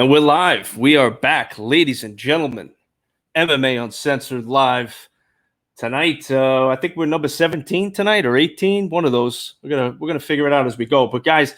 And we're live. We are back, ladies and gentlemen. MMA Uncensored live tonight. I think we're number 17 tonight or 18. One of those. We're gonna figure it out as we go. But guys,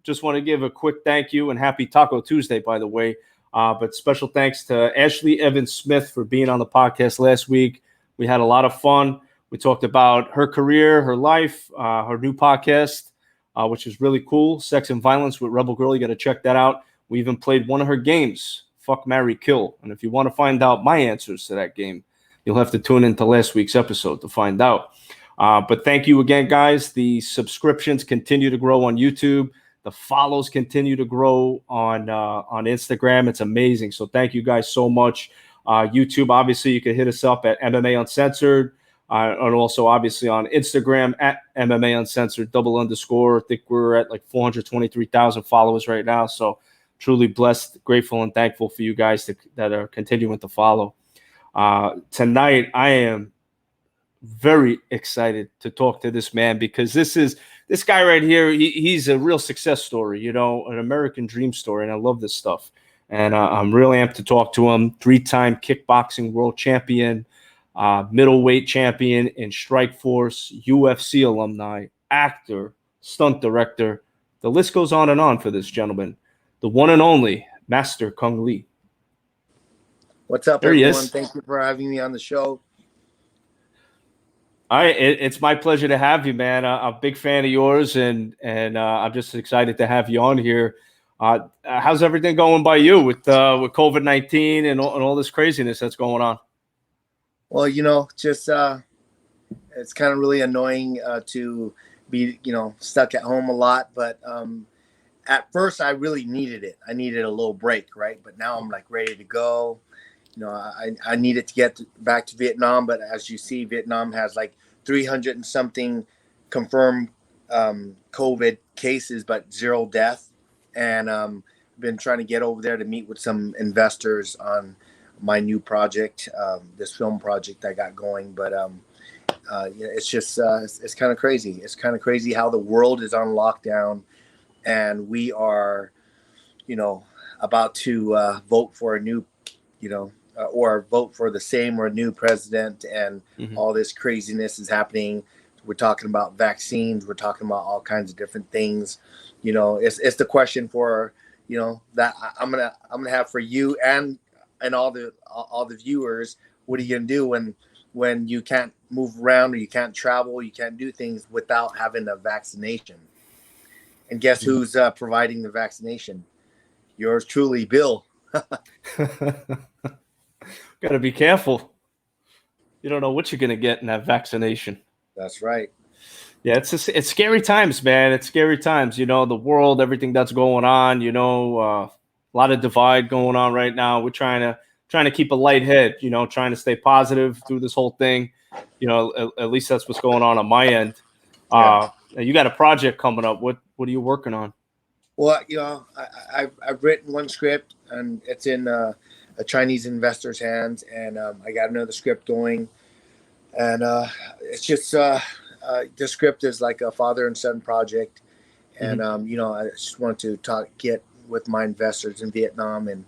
just want to give a quick thank you and happy Taco Tuesday, by the way. But special thanks to Ashley Evans Smith for being on the podcast last week. We had a lot of fun. We talked about her career, her life, her new podcast, which is really cool. Sex and Violence with Rebel Girl. You got to check that out. We even played one of her games, Fuck, Marry, Kill. And if you want to find out my answers to that game, you'll have to tune into last week's episode to find out. But thank you again, guys. The subscriptions continue to grow on YouTube. The follows continue to grow on Instagram. It's amazing. So thank you guys so much. YouTube, obviously, you can hit us up at MMA Uncensored. And also, obviously, on Instagram at MMA Uncensored _. I think we're at like 423,000 followers right now. So truly blessed, grateful, and thankful for you guys that are continuing to follow. Tonight, I am very excited to talk to this man because this guy right here. He's a real success story, an American dream story, and I love this stuff. And I'm really amped to talk to him. 3-time kickboxing world champion, middleweight champion in Strikeforce, UFC alumni, actor, stunt director. The list goes on and on for this gentleman. The one and only Master Cung Le. What's up, everyone? Thank you for having me on the show. All right, it's my pleasure to have you, man. I'm a big fan of yours, and I'm just excited to have you on here. How's everything going by you with COVID-19 and all this craziness that's going on? Well, just it's kind of really annoying to be, stuck at home a lot, but at first, I really needed it. I needed a little break, right? But now I'm like ready to go. I needed to get back to Vietnam, but as you see, Vietnam has like 300 and something confirmed COVID cases, but 0 death. And been trying to get over there to meet with some investors on my new project, this film project I got going. But it's just it's kind of crazy. It's kind of crazy how the world is on lockdown. And we are, about to vote for a new, or vote for the same or new president. And all this craziness is happening. We're talking about vaccines. We're talking about all kinds of different things. It's the question for, that I'm gonna have for you and all the viewers. What are you gonna do when you can't move around or you can't travel, you can't do things without having a vaccination? And guess who's providing the vaccination? Yours truly, Bill. Got to be careful. You don't know what you're going to get in that vaccination. That's right. Yeah, it's scary times, man. It's scary times. The world, everything that's going on. A lot of divide going on right now. We're trying to keep a light head. Trying to stay positive through this whole thing. At least that's what's going on my end. Yeah. You got a project coming up. What are you working on? Well, I've written one script, and it's in a Chinese investor's hands, and I got another script going, and it's just the script is like a father and son project, and I just wanted to get with my investors in Vietnam, and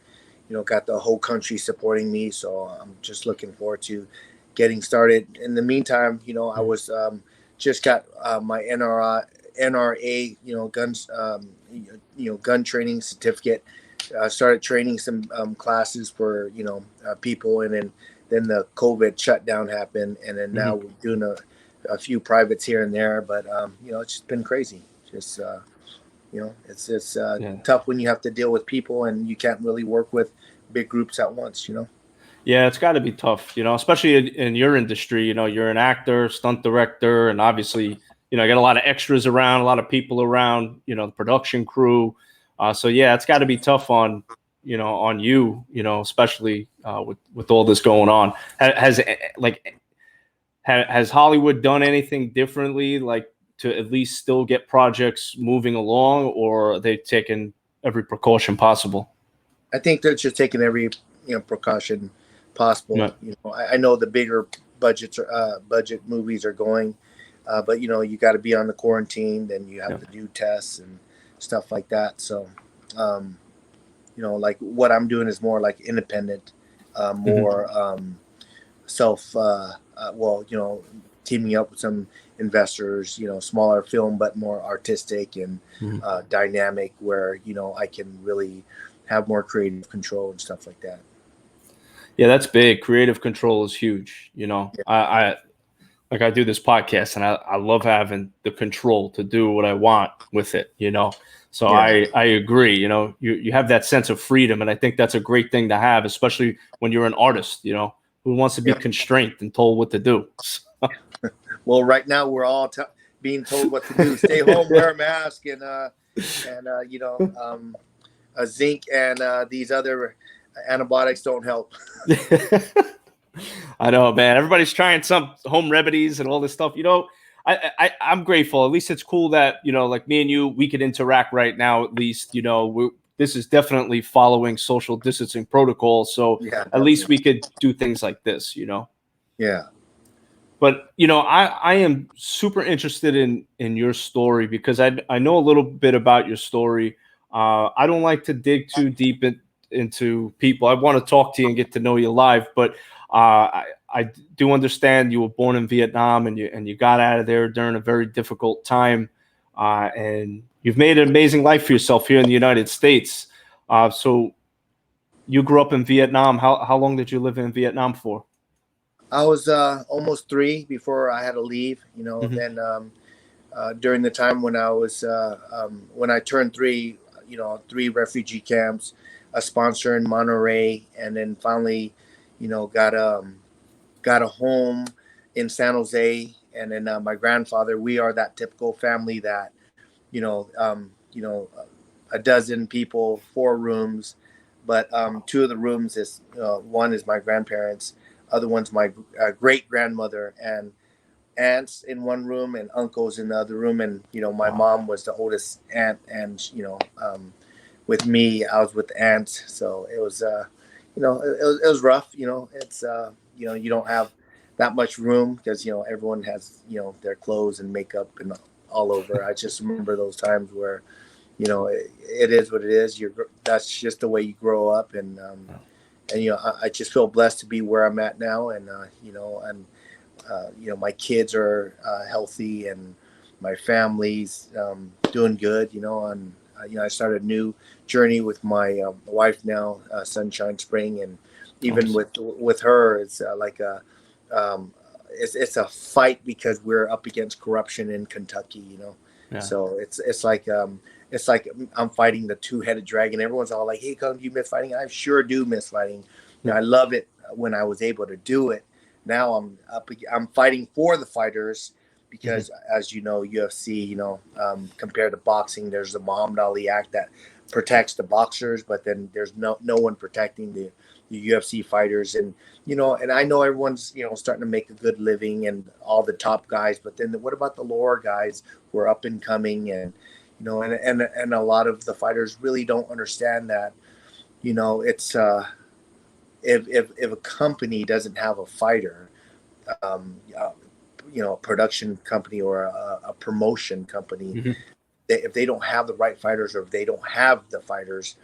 got the whole country supporting me, so I'm just looking forward to getting started. In the meantime, I was just got my NRA, guns, gun training certificate. Started training some classes for people, and then the COVID shutdown happened, and then now we're doing a few privates here and there. But it's just been crazy. Just it's tough when you have to deal with people and you can't really work with big groups at once. Yeah, it's got to be tough, especially in your industry. You're an actor, stunt director, and obviously, you got a lot of extras around, a lot of people around, the production crew. So yeah, it's got to be tough on you, especially with all this going on. Has Hollywood done anything differently, like to at least still get projects moving along, or are they taking every precaution possible? I think they're just taking every precaution possible. Right. I know the bigger budget movies are going, but you got to be on the quarantine, then you have to do tests and stuff like that. So like what I'm doing is more like independent, more teaming up with some investors, smaller film, but more artistic and dynamic, where, I can really have more creative control and stuff like that. Yeah, that's big. Creative control is huge. Yeah. I do this podcast, and I love having the control to do what I want with it, So Yeah. I agree, you have that sense of freedom, and I think that's a great thing to have, especially when you're an artist, who wants to be Yeah. constrained and told what to do. Well, right now we're all being told what to do. Stay home, wear a mask, and zinc and these other antibiotics don't help. I know, man. Everybody's trying some home remedies and all this stuff. I'm grateful. At least it's cool that, like me and you, we could interact right now. At least, this is definitely following social distancing protocols. So Yeah, at least definitely. we could do things like this. Yeah. But I am super interested in your story, because I know a little bit about your story. I don't like to dig too deep into people. I want to talk to you and get to know you live, but I do understand you were born in Vietnam, and you got out of there during a very difficult time, and you've made an amazing life for yourself here in the United States. So you grew up in Vietnam. How long did you live in Vietnam for? I was almost 3 before I had to leave. Hmm. Then during the time when I was when I turned 3, 3 refugee camps, a sponsor in Monterey, and then finally, got a home in San Jose. And then my grandfather. We are that typical family that, you know, um, you know, a dozen people, 4 rooms, but 2 of the rooms is one is my grandparents, other one's my great grandmother, and aunts in one room and uncles in the other room. And my Wow. mom was the oldest aunt, and with me, I was with the aunts. So it was it was rough. It's you don't have that much room because everyone has their clothes and makeup and all over. I just remember those times where it is what it is. That's just the way you grow up. And I just feel blessed to be where I'm at now. And my kids are healthy, and my family's doing good. And I started a new journey with my wife now, Sunshine Spring. And even Awesome. with her, it's like um, it's a fight because we're up against corruption in Kentucky. Yeah. So it's like I'm fighting the 2-headed dragon. Everyone's all like, "Hey, Kung, do you miss fighting?" I sure do miss fighting. Yeah. I love it when I was able to do it. Now I'm fighting for the fighters Mhm. because, as you know, UFC, compared to boxing, there's the Muhammad Ali Act that protects the boxers, but then there's no one protecting the UFC fighters. And and I know everyone's starting to make a good living, and all the top guys, but then what about the lower guys who are up and coming? And and a lot of the fighters really don't understand that it's if a company doesn't have a fighter, a production company or a promotion company, Mhm. if they don't have the right fighters, or if they don't have the fighters,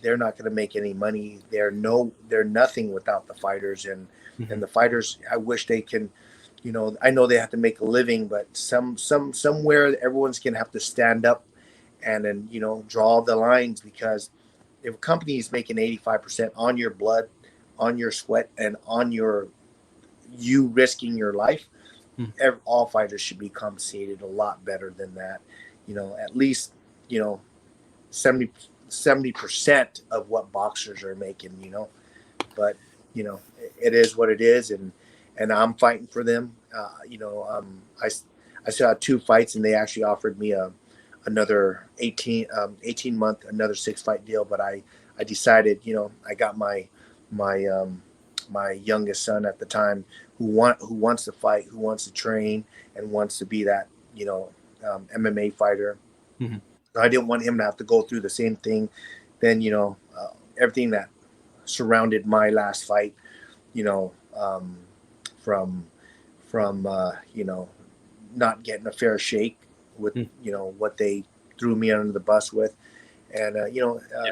they're not going to make any money. They're nothing without the fighters. And Mhm. the fighters, I wish they can, I know they have to make a living, but somewhere everyone's going to have to stand up and then draw the lines. Because if a company is making 85% on your blood, on your sweat, and on you risking your life, Mhm. all fighters should be compensated a lot better than that. At least 70% of what boxers are making. But it is what it is. And I'm fighting for them. I still had 2 fights, and they actually offered me another 18 month, another 6-fight deal. But I decided, I got my youngest son at the time who wants to fight, who wants to train, and wants to be that MMA fighter. Mhm. I didn't want him to have to go through the same thing. Then everything that surrounded my last fight, you know, um, from not getting a fair shake with Mhm. what they threw me under the bus with. And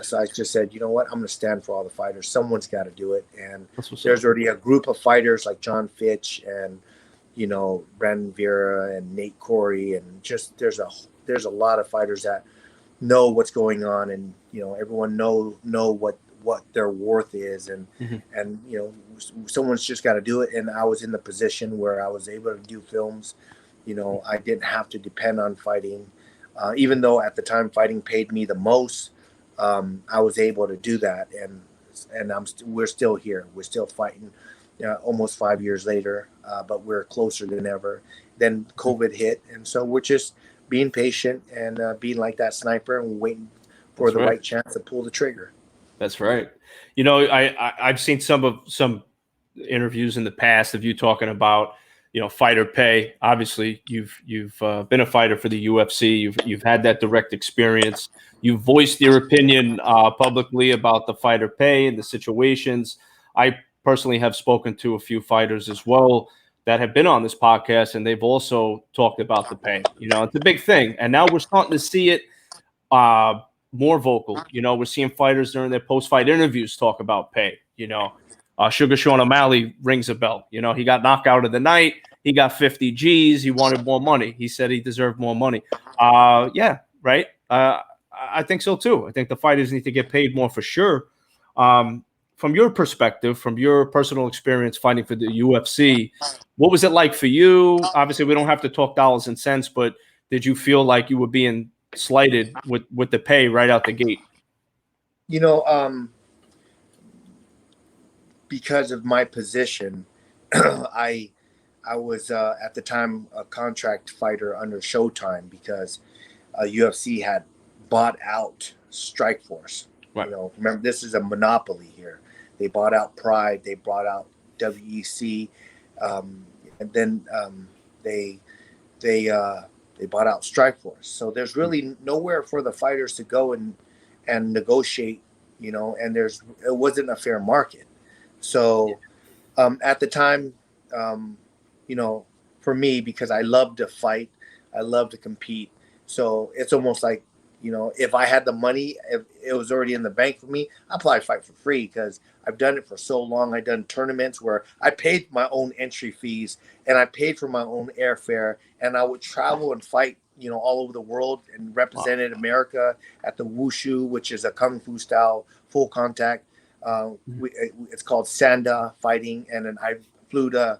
so I just said, you know what, I'm going to stand for all the fighters. Someone's got to do it. And there's already a group of fighters like John Fitch and Brandon Vera and Nate Corey, and just there's a lot of fighters that know what's going on, and everyone know what their worth is, and someone's just got to do it. And I was in the position where I was able to do films. I didn't have to depend on fighting, even though at the time fighting paid me the most. I was able to do that, and we're still here. We're still fighting, almost 5 years later, but we're closer than ever. Then COVID hit, and so we're just being patient and being like that sniper and waiting for the right chance to pull the trigger. That's right. I've seen some interviews in the past of you talking about fighter pay. Obviously, you've been a fighter for the UFC. You've had that direct experience. You've voiced your opinion publicly about the fighter pay and the situations. I personally have spoken to a few fighters as well that have been on this podcast, and they've also talked about the pay. It's a big thing, and now we're starting to see it more vocal. We're seeing fighters during their post-fight interviews talk about pay. Sugar Sean O'Malley rings a bell. He got knocked out of the night. He got 50 G's. He wanted more money. He said he deserved more money. Yeah, right. I think so too. I think the fighters need to get paid more for sure. From your perspective, from your personal experience fighting for the UFC, what was it like for you? Obviously, we don't have to talk dollars and cents, but did you feel like you were being slighted with the pay right out the gate? Because of my position, I was at the time a contract fighter under Showtime, because UFC had bought out Strikeforce. Right. Remember, this is a monopoly here. They bought out Pride. They bought out WEC, and then they bought out Strikeforce. So there's really nowhere for the fighters to go and negotiate. And it wasn't a fair market. So at the time, for me, because I love to fight, I love to compete. So it's almost like, if I had the money, if it was already in the bank for me, I'd probably fight for free, because I've done it for so long. I've done tournaments where I paid my own entry fees, and I paid for my own airfare, and I would travel and fight, all over the world, and represented America at the Wushu, which is a Kung Fu style full contact. It's called Sanda fighting. And then I flew to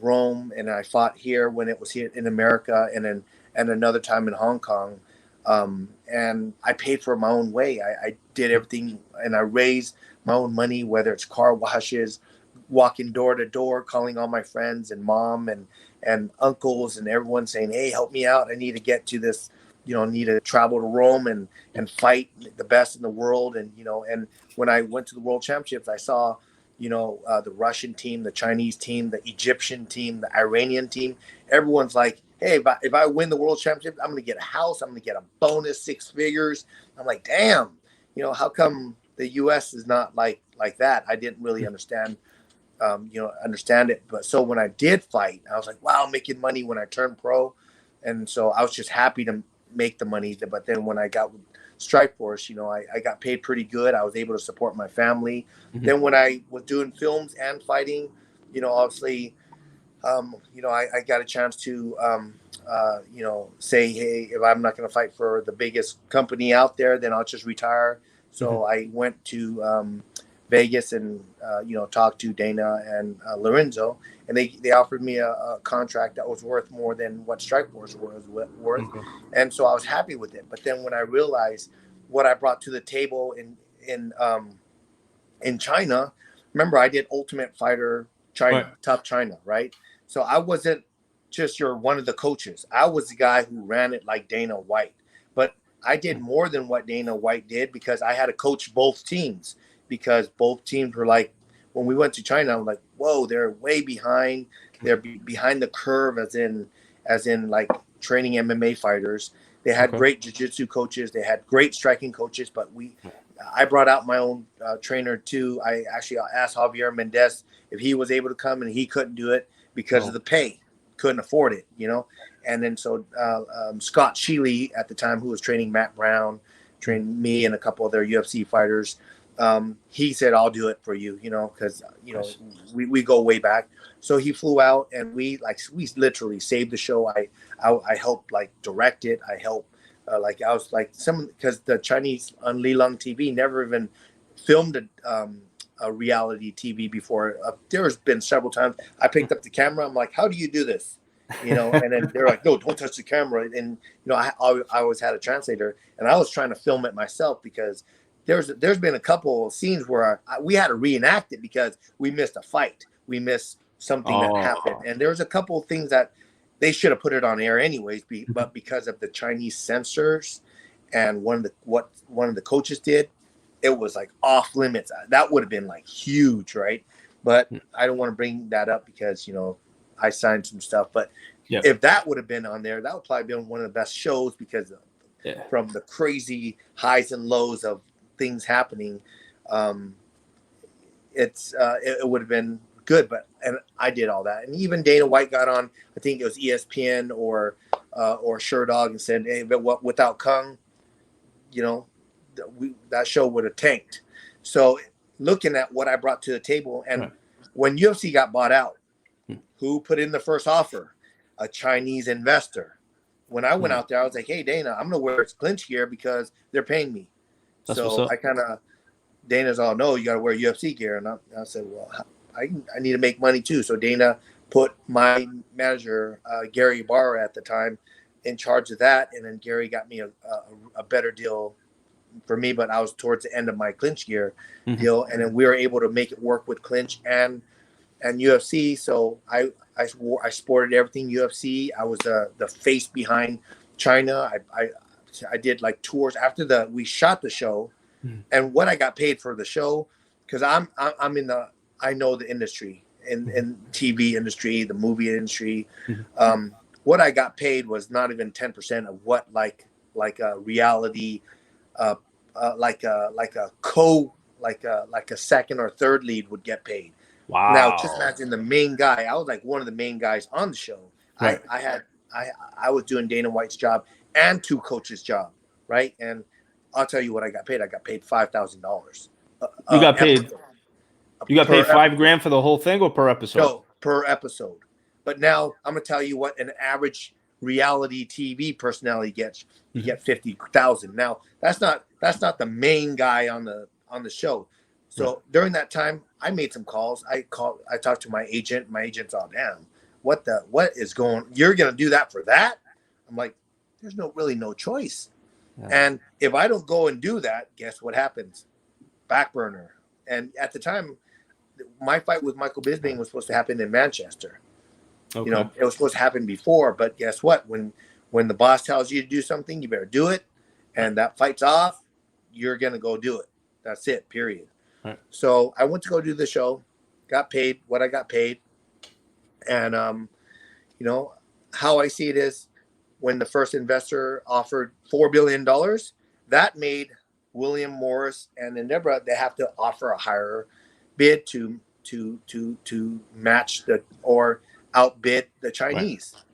Rome, and I fought here when it was here in America, and another time in Hong Kong. And I paid for my own way. I did everything, and I raised my own money, whether it's car washes, walking door to door, calling all my friends and mom and uncles and everyone, saying, hey, help me out. I need to get to this, need to travel to Rome and fight the best in the world. And, and when I went to the World Championships, I saw, the Russian team, the Chinese team, the Egyptian team, the Iranian team. Everyone's like, hey, if I win the World Championship, I'm going to get a house. I'm going to get a bonus 6 figures. I'm like, damn, how come the U.S. is not like that? I didn't really understand it. But so when I did fight, I was like, wow, I'm making money when I turned pro. And so I was just happy to make the money. But then when I got with Strikeforce, I got paid pretty good. I was able to support my family. Mm-hmm. Then when I was doing films and fighting, obviously, I got a chance to, say, hey, if I'm not going to fight for the biggest company out there, then I'll just retire. So I went to Vegas and, talked to Dana and Lorenzo, and they offered me a contract that was worth more than what Strikeforce was worth. Mm-hmm. And so I was happy with it. But then when I realized what I brought to the table in China, remember I did Ultimate Fighter China, right. Tough China, right? So I wasn't just one of the coaches. I was the guy who ran it like Dana White. But I did more than what Dana White did, because I had to coach both teams, because both teams were like, when we went to China, I'm like, whoa, they're way behind. They're behind the curve, as in like training MMA fighters. They had great jiu-jitsu coaches. They had great striking coaches, but I brought out my own trainer too. I actually asked Javier Mendez if he was able to come, and he couldn't do it because of the pay. Couldn't afford it, And then so Scott Sheely at the time, who was training Matt Brown, train me and a couple of their UFC fighters. He said, I'll do it for you, because, Nice. we go way back. So he flew out and we literally saved the show. I helped like direct it. I helped, I was like because the Chinese on Lilang TV never even filmed a reality TV before. There's been several times I picked up the camera. I'm like, how do you do this? And then they're like, no, don't touch the camera. And, I always had a translator and I was trying to film it myself because there's been a couple of scenes where we had to reenact it because we missed a fight. We missed something that happened. And there was a couple of things that they should have put it on air anyways, but because of the Chinese censors and one of the coaches did, it was like off limits. That would have been like huge, right? But I don't want to bring that up because, I signed some stuff. But if that would have been on there, that would probably been one of the best shows because from the crazy highs and lows of things happening, it would have been good. And I did all that, and even Dana White got on. I think it was ESPN or Sherdog and said, "Hey, but without Kung, that show would have tanked." So looking at what I brought to the table, and when UFC got bought out, who put in the first offer? A Chinese investor. When I went out there, I was like, "Hey, Dana, I'm gonna wear clinch gear because they're paying me." So I kind of, Dana's all, no, you got to wear UFC gear. And I said, well, I need to make money too. So Dana put my manager, Gary Barra at the time, in charge of that. And then Gary got me a better deal for me, but I was towards the end of my clinch gear deal. And then we were able to make it work with clinch and UFC. So I sported everything UFC. I was the face behind China. I did like tours after we shot the show, and what I got paid for the show, because I'm I know the industry in TV industry, the movie industry. What I got paid was not even 10% of what like a reality, like a second or third lead would get paid. Wow. Now just imagine the main guy. I was like one of the main guys on the show. Right. I was doing Dana White's job and two coaches' job, right? And I'll tell you what I got paid. I got paid $5,000. You got paid. You got paid $5,000 for the whole thing, or per episode? No, per episode. But now I'm gonna tell you what an average reality TV personality gets. You get 50,000. Now that's not the main guy on the show. So during that time, I made some calls. I talked to my agent. My agent's all, damn, what is going? You're gonna do that for that? I'm like, there's no choice. Yeah. And if I don't go and do that, guess what happens? Back burner. And at the time, my fight with Michael Bisping was supposed to happen in Manchester. Okay. It was supposed to happen before, but guess what? When the boss tells you to do something, you better do it. And that fight's off, you're gonna go do it. That's it, period. Right. So I went to go do the show, got paid what I got paid. And how I see it is, when the first investor offered $4 billion, that made William Morris and Endeavor, they have to offer a higher bid to match or outbid the Chinese. Right.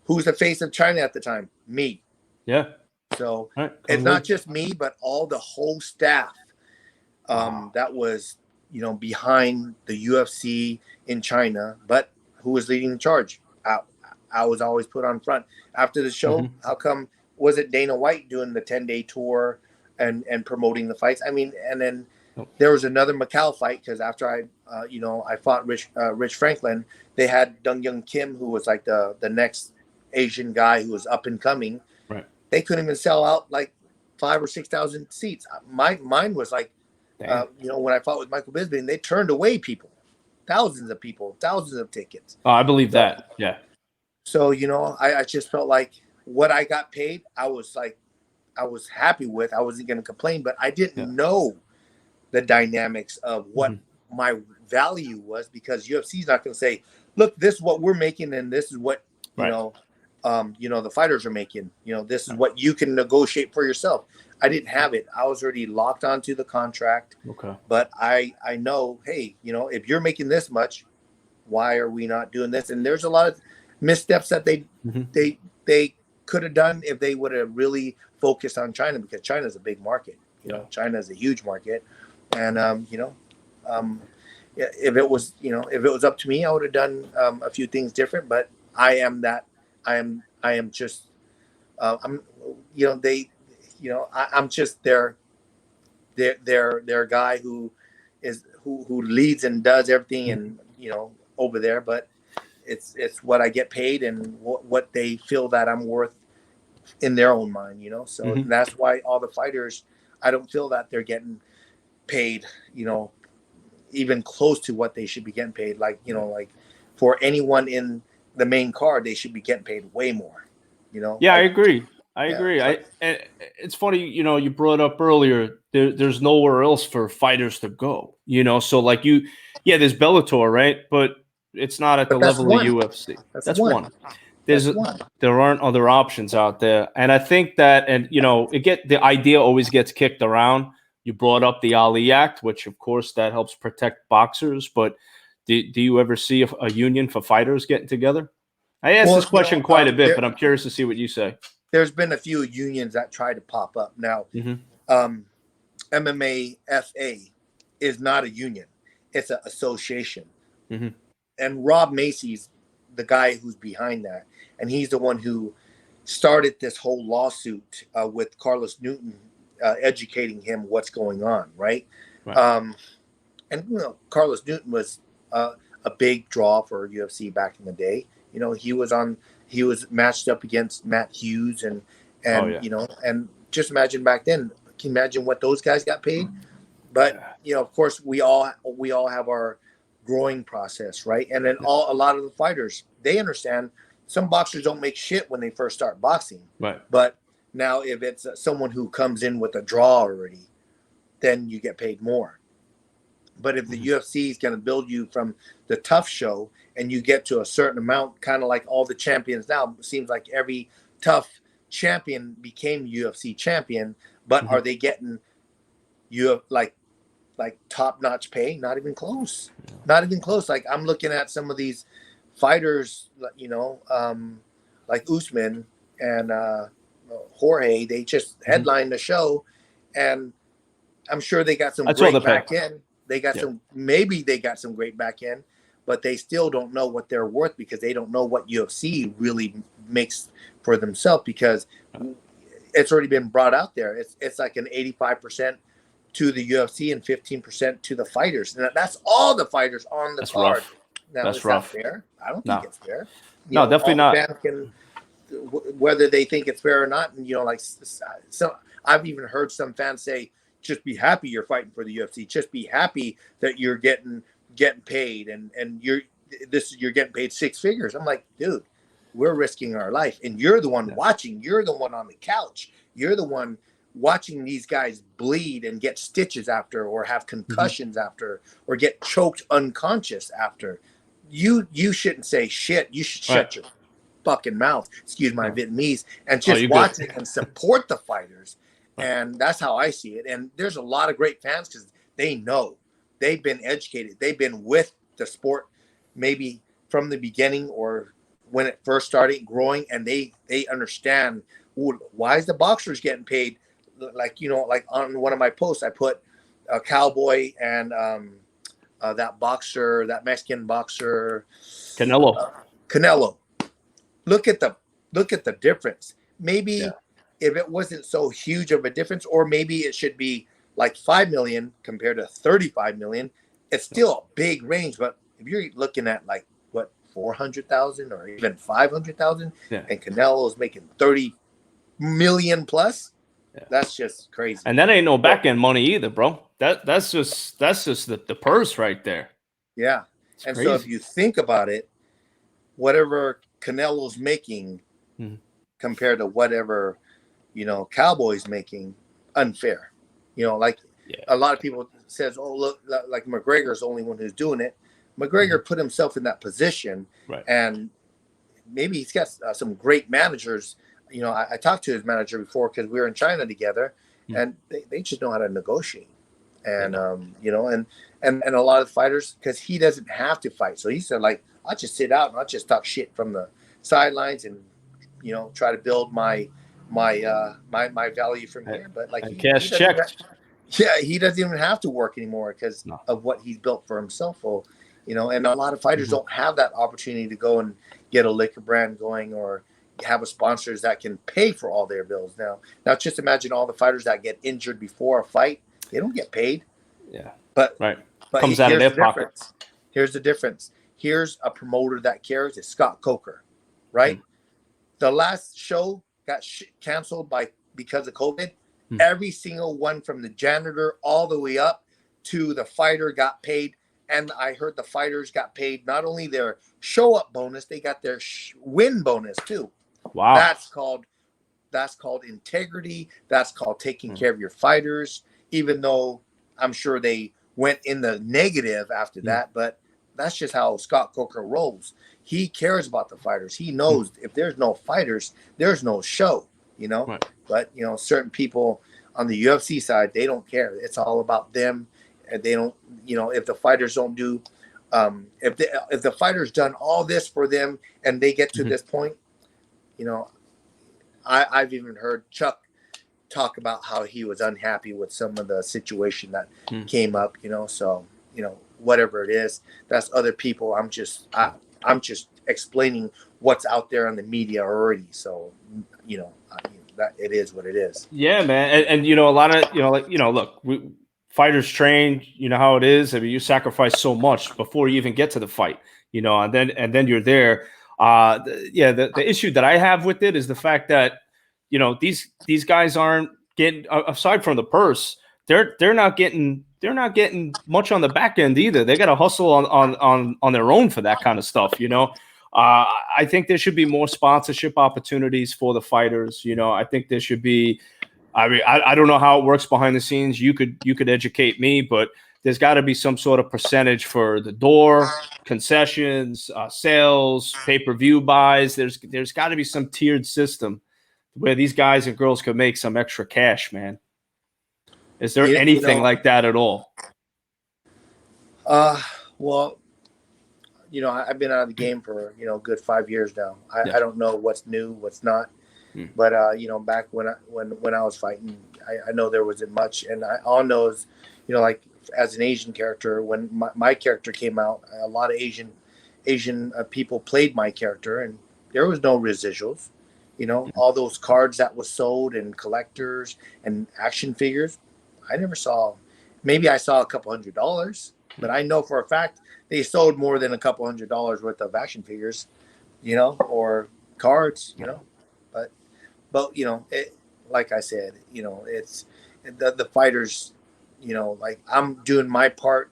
Who's the face of China at the time? Me. Yeah. So it's not just me, but the whole staff that was, behind the UFC in China, but who was leading the charge? I was always put on front. After the show, how come was it Dana White doing the 10-day tour and promoting the fights? I mean, and then there was another Macau fight because after I fought Rich Franklin, they had Dong Young Kim, who was like the next Asian guy who was up and coming. Right. They couldn't even sell out like 5,000 or 6,000 seats. Mine was like, when I fought with Michael Bisping, they turned away people, thousands of people, thousands of tickets. Oh, I believe that. Yeah. So, I just felt like what I got paid, I was happy with. I wasn't going to complain, but I didn't know the dynamics of what my value was, because UFC is not going to say, look, this is what we're making and this is what, the fighters are making. This is what you can negotiate for yourself. I didn't have it. I was already locked onto the contract. Okay. But I know, hey, if you're making this much, why are we not doing this? And there's a lot of missteps that they could have done if they would have really focused on China, because China is a big market. You know, China is a huge market, and if it was up to me, I would have done a few things different. But I am just I'm I'm just their guy who leads and does everything, and over there. But it's what I get paid and what they feel that I'm worth in their own mind. So that's why all the fighters, I don't feel that they're getting paid even close to what they should be getting paid. Like for anyone in the main card, they should be getting paid way more. Yeah, I agree. It's funny, you brought up earlier, there's nowhere else for fighters to go, so there's Bellator, right? But it's not at the level of UFC. That's one. There aren't other options out there. And I think that, the idea always gets kicked around. You brought up the Ali Act, which of course that helps protect boxers, but do you ever see a union for fighters getting together? I asked this question quite a bit, but I'm curious to see what you say. There's been a few unions that try to pop up. Now, MMA FA is not a union. It's an association. And Rob Macy's the guy who's behind that. And he's the one who started this whole lawsuit with Carlos Newton, educating him what's going on, right? And Carlos Newton was a big draw for UFC back in the day. He was matched up against Matt Hughes and and just imagine back then. Can you imagine what those guys got paid? But of course, we all have our growing process, right? And then a lot of the fighters, they understand some boxers don't make shit when they first start boxing, right? But now if it's someone who comes in with a draw already, then you get paid more. But if the UFC is going to build you from the tough show and you get to a certain amount, kind of like all the champions now, it seems like every tough champion became UFC champion, but are they getting like top-notch pay? Not even close. Not even close. Like I'm looking at some of these fighters, like Usman and Jorge, they just headlined the show, and I'm sure they got some great back end. They got maybe they got some great back end, but they still don't know what they're worth because they don't know what UFC really makes for themselves, because it's already been brought out there. It's like an 85% to the UFC and 15% to the fighters. And that's all the fighters on the card. Rough. Now, that's is rough. That fair? I don't think it's fair. Definitely not. Whether they think it's fair or not, and so I've even heard some fans say, just be happy you're fighting for the UFC. Just be happy that you're getting paid, and you're getting paid six figures. I'm like, dude, we're risking our life, and you're the one watching. You're the one on the couch. You're the one watching these guys bleed and get stitches after, or have concussions after, or get choked unconscious after. You shouldn't say shit. You should shut your fucking mouth. Excuse my Vietnamese, and just watch it and support the fighters. And that's how I see it. And there's a lot of great fans because they know, they've been educated. They've been with the sport maybe from the beginning or when it first started growing, and they understand, why is the boxers getting paid? Like on one of my posts, I put a Cowboy and that Mexican boxer, Canelo. Look at the difference. Maybe if it wasn't so huge of a difference, or maybe it should be like 5 million compared to 35 million, it's still a big range. But if you're looking at 400,000 or even 500,000, and Canelo is making 30 million plus, that's just crazy. And that ain't no back end money either, bro. That's just the purse right there. Yeah. It's crazy. So if you think about it, whatever Canelo's making compared to whatever Cowboy's making, unfair. A lot of people says, oh, look, like McGregor's the only one who's doing it. McGregor put himself in that position, and maybe he's got some great managers. I talked to his manager before because we were in China together, and they just know how to negotiate. And and a lot of fighters, because he doesn't have to fight, so he said, I'll just sit out and I'll just talk shit from the sidelines and try to build my value from here. But like and he cash doesn't check. he doesn't even have to work anymore because No. of what he's built for himself. Well, and a lot of fighters Mm-hmm. don't have that opportunity to go and get a liquor brand going or have a sponsors that can pay for all their bills. Now just imagine all the fighters that get injured before a fight. They don't get paid. Yeah. But Right. But Comes out of their pocket. Here's the difference. Here's a promoter that cares. It's Scott Coker, right? Mm. The last show got canceled because of COVID. Mm. Every single one from the janitor all the way up to the fighter got paid. And I heard the fighters got paid not only their show up bonus, they got their win bonus too. Wow. That's called integrity. That's called taking care of your fighters, even though I'm sure they went in the negative after that, but that's just how Scott Coker rolls. He cares about the fighters. He knows if there's no fighters, there's no show, Right. But certain people on the UFC side, they don't care. It's all about them. And they don't, if the fighters don't do, if the fighters done all this for them and they get to this point, I've even heard Chuck talk about how he was unhappy with some of the situation that came up, so, whatever it is, that's other people. I'm just explaining what's out there on the media already. So, that it is what it is. Yeah, man. And a lot of, look, fighters train, how it is. I mean, you sacrifice so much before you even get to the fight, and then you're there. The issue that I have with it is the fact that, these guys aren't getting, aside from the purse, they're not getting much on the back end either. They got to hustle on their own for that kind of stuff. I think there should be more sponsorship opportunities for the fighters. I think there should be. I mean, I don't know how it works behind the scenes. You could educate me, but there's got to be some sort of percentage for the door, concessions, sales, pay-per-view buys. There's got to be some tiered system where these guys and girls could make some extra cash, man. Is there anything like that at all? Well, I've been out of the game for, a good 5 years now. I don't know what's new, what's not. But, back when I was fighting, I know there wasn't much. And all know is, like as an Asian character, when my character came out, a lot of Asian people played my character and there was no residuals. All those cards that was sold and collectors and action figures, I never saw. Maybe I saw a couple $100, but I know for a fact they sold more than a couple $100 worth of action figures, or cards, But like I said, it's the fighters, like I'm doing my part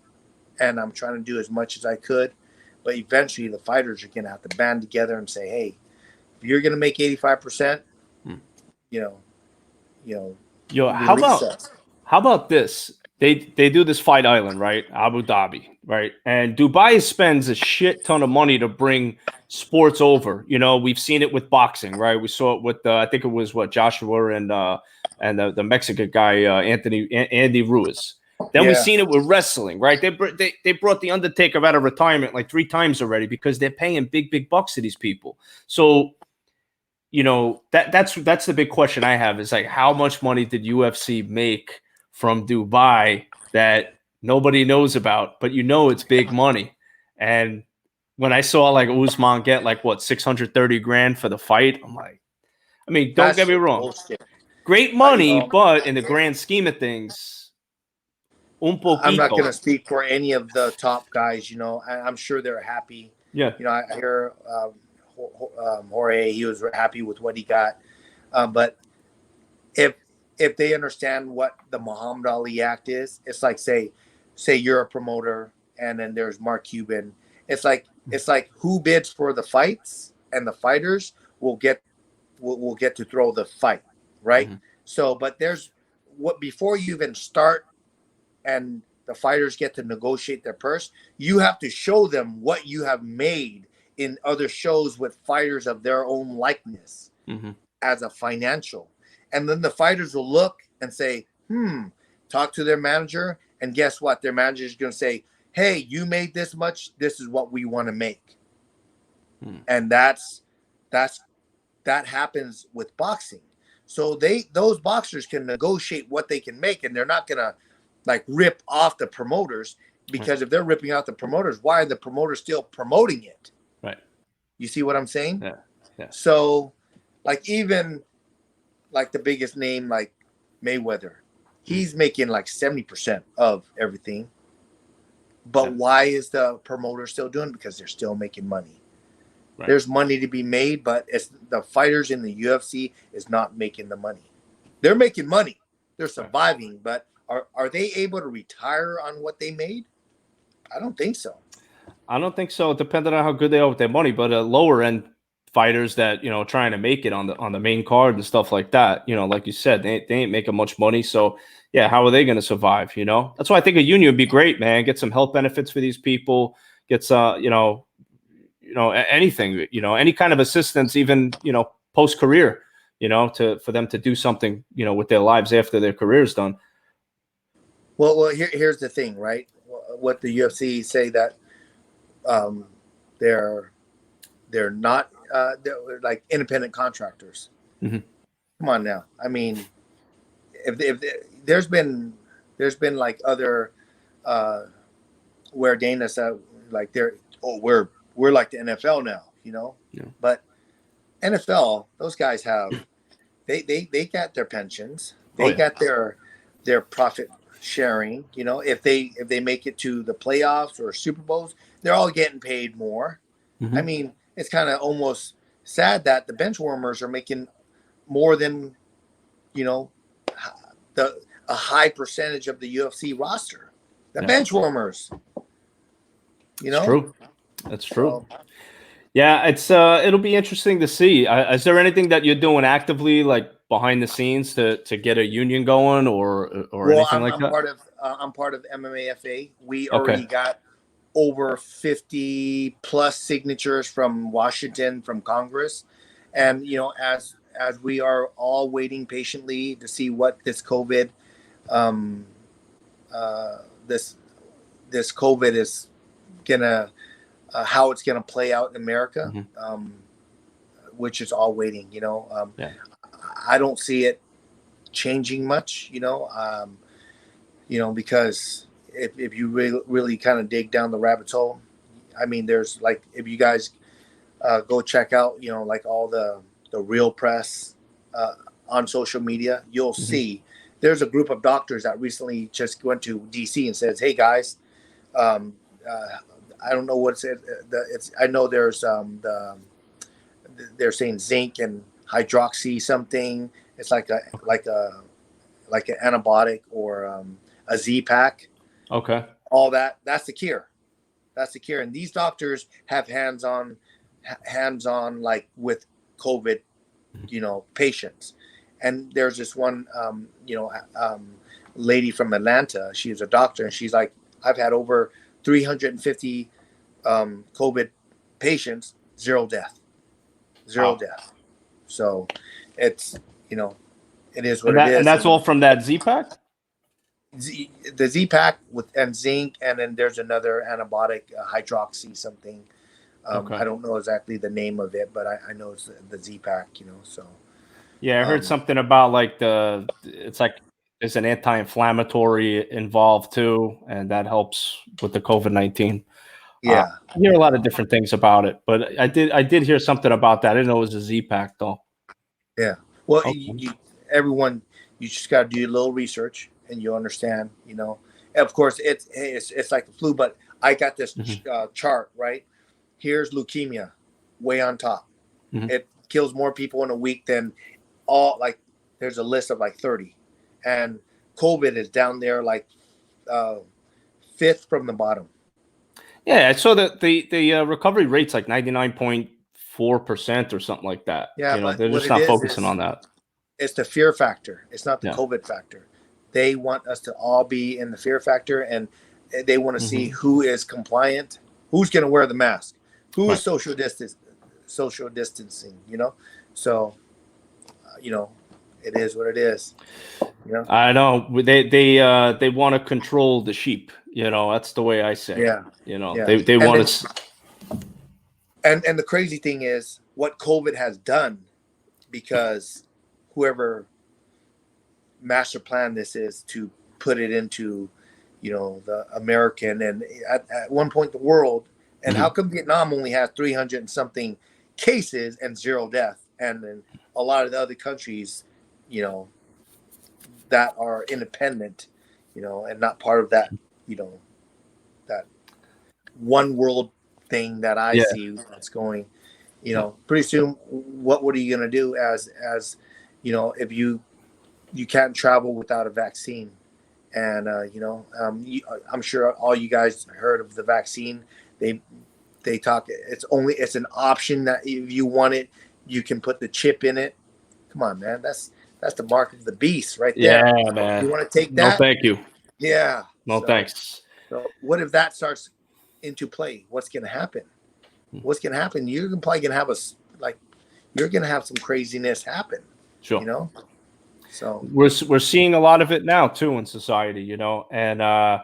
and I'm trying to do as much as I could, but eventually the fighters are gonna have to band together and say, hey, if you're gonna make 85%, how about this? They do this Fight Island, right? Abu Dhabi, right? And Dubai spends a shit ton of money to bring sports over. We've seen it with boxing, right? We saw it with I think it was Joshua and the Mexican guy Andy Ruiz. Then we've seen it with wrestling, right? They brought the Undertaker out of retirement like 3 times already because they're paying big bucks to these people. So that's the big question I have is like, how much money did UFC make from Dubai that nobody knows about, but it's big money. And when I saw like Usman get like 630 grand for the fight, I'm like, I mean, don't get me wrong, bullshit. Great money, but in the grand scheme of things, un poquito. I'm not going to speak for any of the top guys. I'm sure they're happy. Yeah. I hear Jorge, he was happy with what he got, but if they understand what the Muhammad Ali Act is, it's like say you're a promoter and then there's Mark Cuban. It's like who bids for the fights and the fighters will get to throw the fight, right? Mm-hmm. So, but there's before you even start and the fighters get to negotiate their purse, you have to show them what you have made in other shows with fighters of their own likeness as a financial. And then the fighters will look and say, talk to their manager. And guess what? Their manager is going to say, hey, you made this much. This is what we want to make. And that's that happens with boxing. So those boxers can negotiate what they can make, and they're not gonna like rip off the promoters, because if they're ripping out the promoters, why are the promoters still promoting it? Right. You see what I'm saying? Yeah. Yeah. So like even like the biggest name like Mayweather, he's making like 70% of everything. But why is the promoter still doing it? Because they're still making money. Right. There's money to be made, but it's the fighters in the UFC is not making the money. They're making money. They're surviving, but are they able to retire on what they made? I don't think so. I don't think so. Depending on how good they are with their money, but lower end fighters that, you know, trying to make it on the main card and stuff like that, you know, like you said, they ain't making much money. So yeah, how are they going to survive? You know, that's why I think a union would be great, man. Get some health benefits for these people. Get some, anything, you know, any kind of assistance, even, you know, post career, you know, for them to do something, you know, with their lives after their career is done. Well, here's the thing, right? What the UFC say that they're not they're like independent contractors. Mm-hmm. Come on now. I mean, if there's been like other where Dana said like we're like the NFL now, you know. Yeah. But NFL, those guys have they got their pensions, they got their profit sharing. You know, if they make it to the playoffs or Super Bowls, they're all getting paid more. Mm-hmm. I mean, it's kind of almost sad that the bench warmers are making more than, you know, a high percentage of the UFC roster. The bench warmers. You know, it's true. That's true. Yeah, it's it'll be interesting to see. Is there anything that you're doing actively, like behind the scenes, to get a union going or anything like that? I'm part of MMAFA. We already got over 50 plus signatures from Washington, from Congress, and you know, as we are all waiting patiently to see what this COVID, this COVID is gonna. How it's going to play out in America, mm-hmm. Which is all waiting, you know. I don't see it changing much, you know, because if you really kind of dig down the rabbit hole, I mean, there's like, if you guys go check out, you know, like all the real press on social media, you'll mm-hmm. see there's a group of doctors that recently just went to DC and says, hey guys, I don't know what it's. I know there's they're saying zinc and hydroxy something. It's like an antibiotic or a Z-Pack. Okay. All that's the cure. That's the cure. And these doctors have hands on like with COVID, you know, patients. And there's this one lady from Atlanta. She's a doctor, and she's like, I've had over 350 COVID patients, zero death. So it's, you know, it is what it is. And that's all from that Z-Pack? The Z-Pack and zinc, and then there's another antibiotic, hydroxy something. I don't know exactly the name of it, but I know it's the Z-Pack, you know, so. Yeah, I heard something about like it's like there's an anti-inflammatory involved too, and that helps with the COVID-19. Yeah, I hear a lot of different things about it, but I did hear something about that. I didn't know it was a Z-Pack though. Yeah, well, everyone, you just got to do a little research and you'll understand. You know, and of course, it's like the flu, but I got this mm-hmm. Chart right. Here's leukemia, way on top. Mm-hmm. It kills more people in a week than all. Like, there's a list of like 30, and COVID is down there like 5th from the bottom. Yeah, I saw that the recovery rate's like 99.4% or something like that. Yeah, you know, but they're just not focusing on that. It's the fear factor. It's not the COVID factor. They want us to all be in the fear factor, and they want to mm-hmm. see who is compliant, who's going to wear the mask, who is social distancing. You know, so you know, it is what it is. You know? I know they want to control the sheep. You know, that's the way I say. Yeah. You know, they want to. And the crazy thing is, what COVID has done because whoever master plan this is to put it into, the American and at one point the world. And how come Vietnam only has 300 and something cases and 0 death, and then a lot of the other countries, that are independent, and not part of that, that one world thing that I see that's going, pretty soon. What are you going to do as if you can't travel without a vaccine? And I'm sure all you guys heard of the vaccine. They talk. It's an option that if you want it, you can put the chip in it. Come on, man. That's the mark of the beast right there. Yeah, man. You want to take that? No, thank you. Yeah. No, thanks. So what if that starts into play? What's going to happen? What's going to happen? You're probably going to have you're going to have some craziness happen. Sure. So we're seeing a lot of it now too in society, and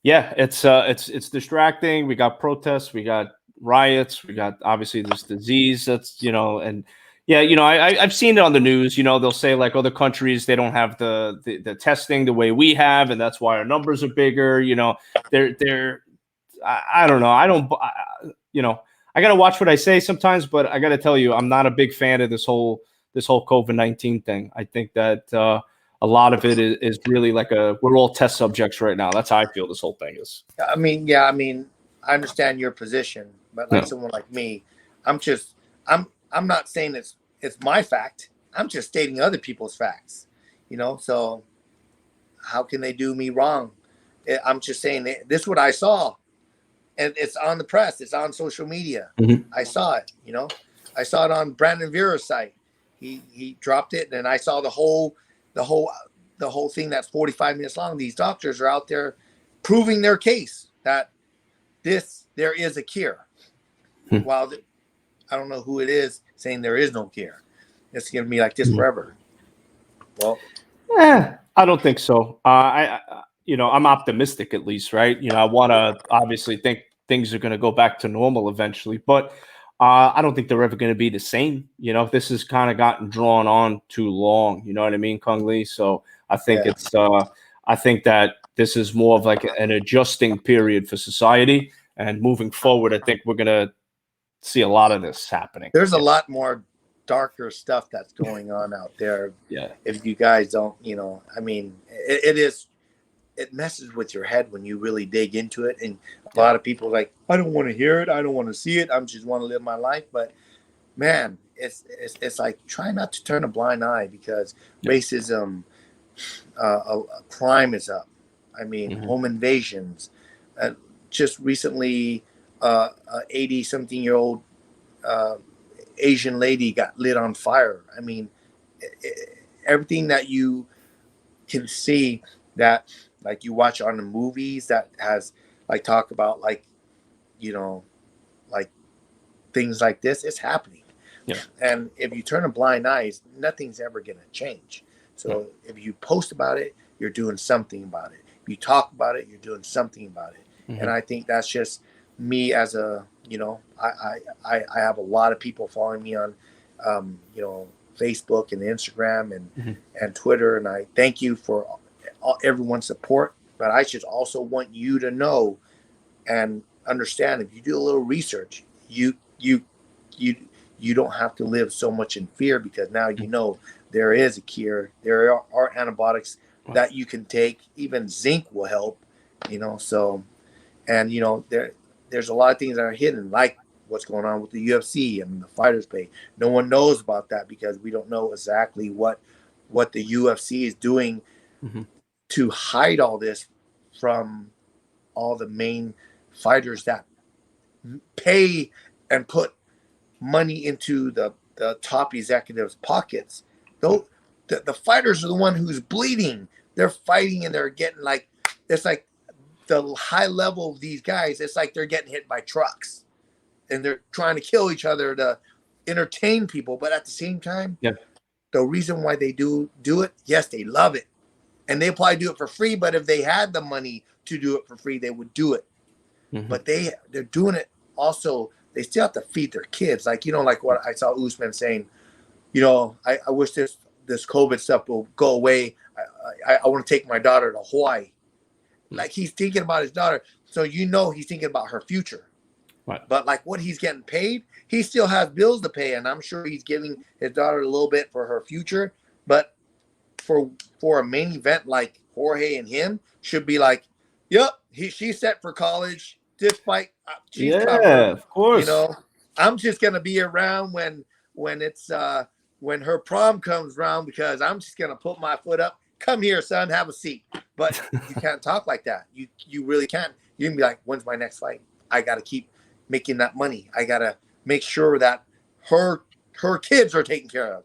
it's distracting. We got protests, we got riots, we got obviously this disease that's, and I've seen it on the news. They'll say like other countries, they don't have the testing the way we have, and that's why our numbers are bigger. I don't know. I got to watch what I say sometimes, but I got to tell you, I'm not a big fan of this whole COVID-19 thing. I think that a lot of it is really like we're all test subjects right now. That's how I feel this whole thing is. I mean, I understand your position, but someone like me, I'm not saying it's my fact. I'm just stating other people's facts, so how can they do me wrong? I'm just saying this is what I saw, and it's on the press. It's on social media. I saw it, I saw it on Brandon Vera's site. He dropped it, and I saw the whole thing that's 45 minutes long. These doctors are out there proving their case that there is a cure. While I don't know who it is saying there is no cure. It's going to be like this forever. Well, I don't think so. I'm optimistic at least, right? I want to obviously think things are going to go back to normal eventually, but I don't think they're ever going to be the same. This has kind of gotten drawn on too long. You know what I mean, Kung Lee? So I think I think that this is more of like an adjusting period for society, and moving forward, I think we're going to see a lot of this happening. There's a lot more darker stuff that's going on out there. Yeah. If you guys don't, I mean, it messes with your head when you really dig into it. And a lot of people are like, I don't want to hear it. I don't want to see it. I just want to live my life. But man, it's like try not to turn a blind eye, because racism, crime is up. I mean, home invasions. Just recently, 80-something-year-old Asian lady got lit on fire. I mean, everything that you can see that, like you watch on the movies that has like talk about like things like this, it's happening. Yeah. And if you turn a blind eye, nothing's ever going to change. So if you post about it, you're doing something about it. If you talk about it, you're doing something about it. And I think that's just me as a, I have a lot of people following me on, Facebook and Instagram and Twitter. And I thank you for everyone's support. But I just also want you to know and understand, if you do a little research, you don't have to live so much in fear, because now there is a cure. There are antibiotics that you can take. Even zinc will help, so, and there's a lot of things that are hidden, like what's going on with the UFC and the fighters pay. No one knows about that, because we don't know exactly what the UFC is doing to hide all this from all the main fighters that pay and put money into the top executives' pockets. Though the fighters are the one who's bleeding. They're fighting and they're getting it's like the high level of these guys. It's like they're getting hit by trucks, and they're trying to kill each other to entertain people. But at the same time, the reason why they do it, yes, they love it, and they probably do it for free. But if they had the money to do it for free, they would do it. But they're doing it also. They still have to feed their kids. Like what I saw Usman saying, I wish this COVID stuff will go away. I want to take my daughter to Hawaii. Like, he's thinking about his daughter. So, he's thinking about her future. Right. But like what he's getting paid, he still has bills to pay. And I'm sure he's giving his daughter a little bit for her future. But for a main event like Jorge and him, should be like, yep, she's set for college. This fight, she's covered. Of course. I'm just gonna be around when it's when her prom comes around, because I'm just gonna put my foot up. Come here, son, have a seat. But you can't talk like that. You really can't. You can be like, when's my next fight? I gotta keep making that money. I gotta make sure that her kids are taken care of.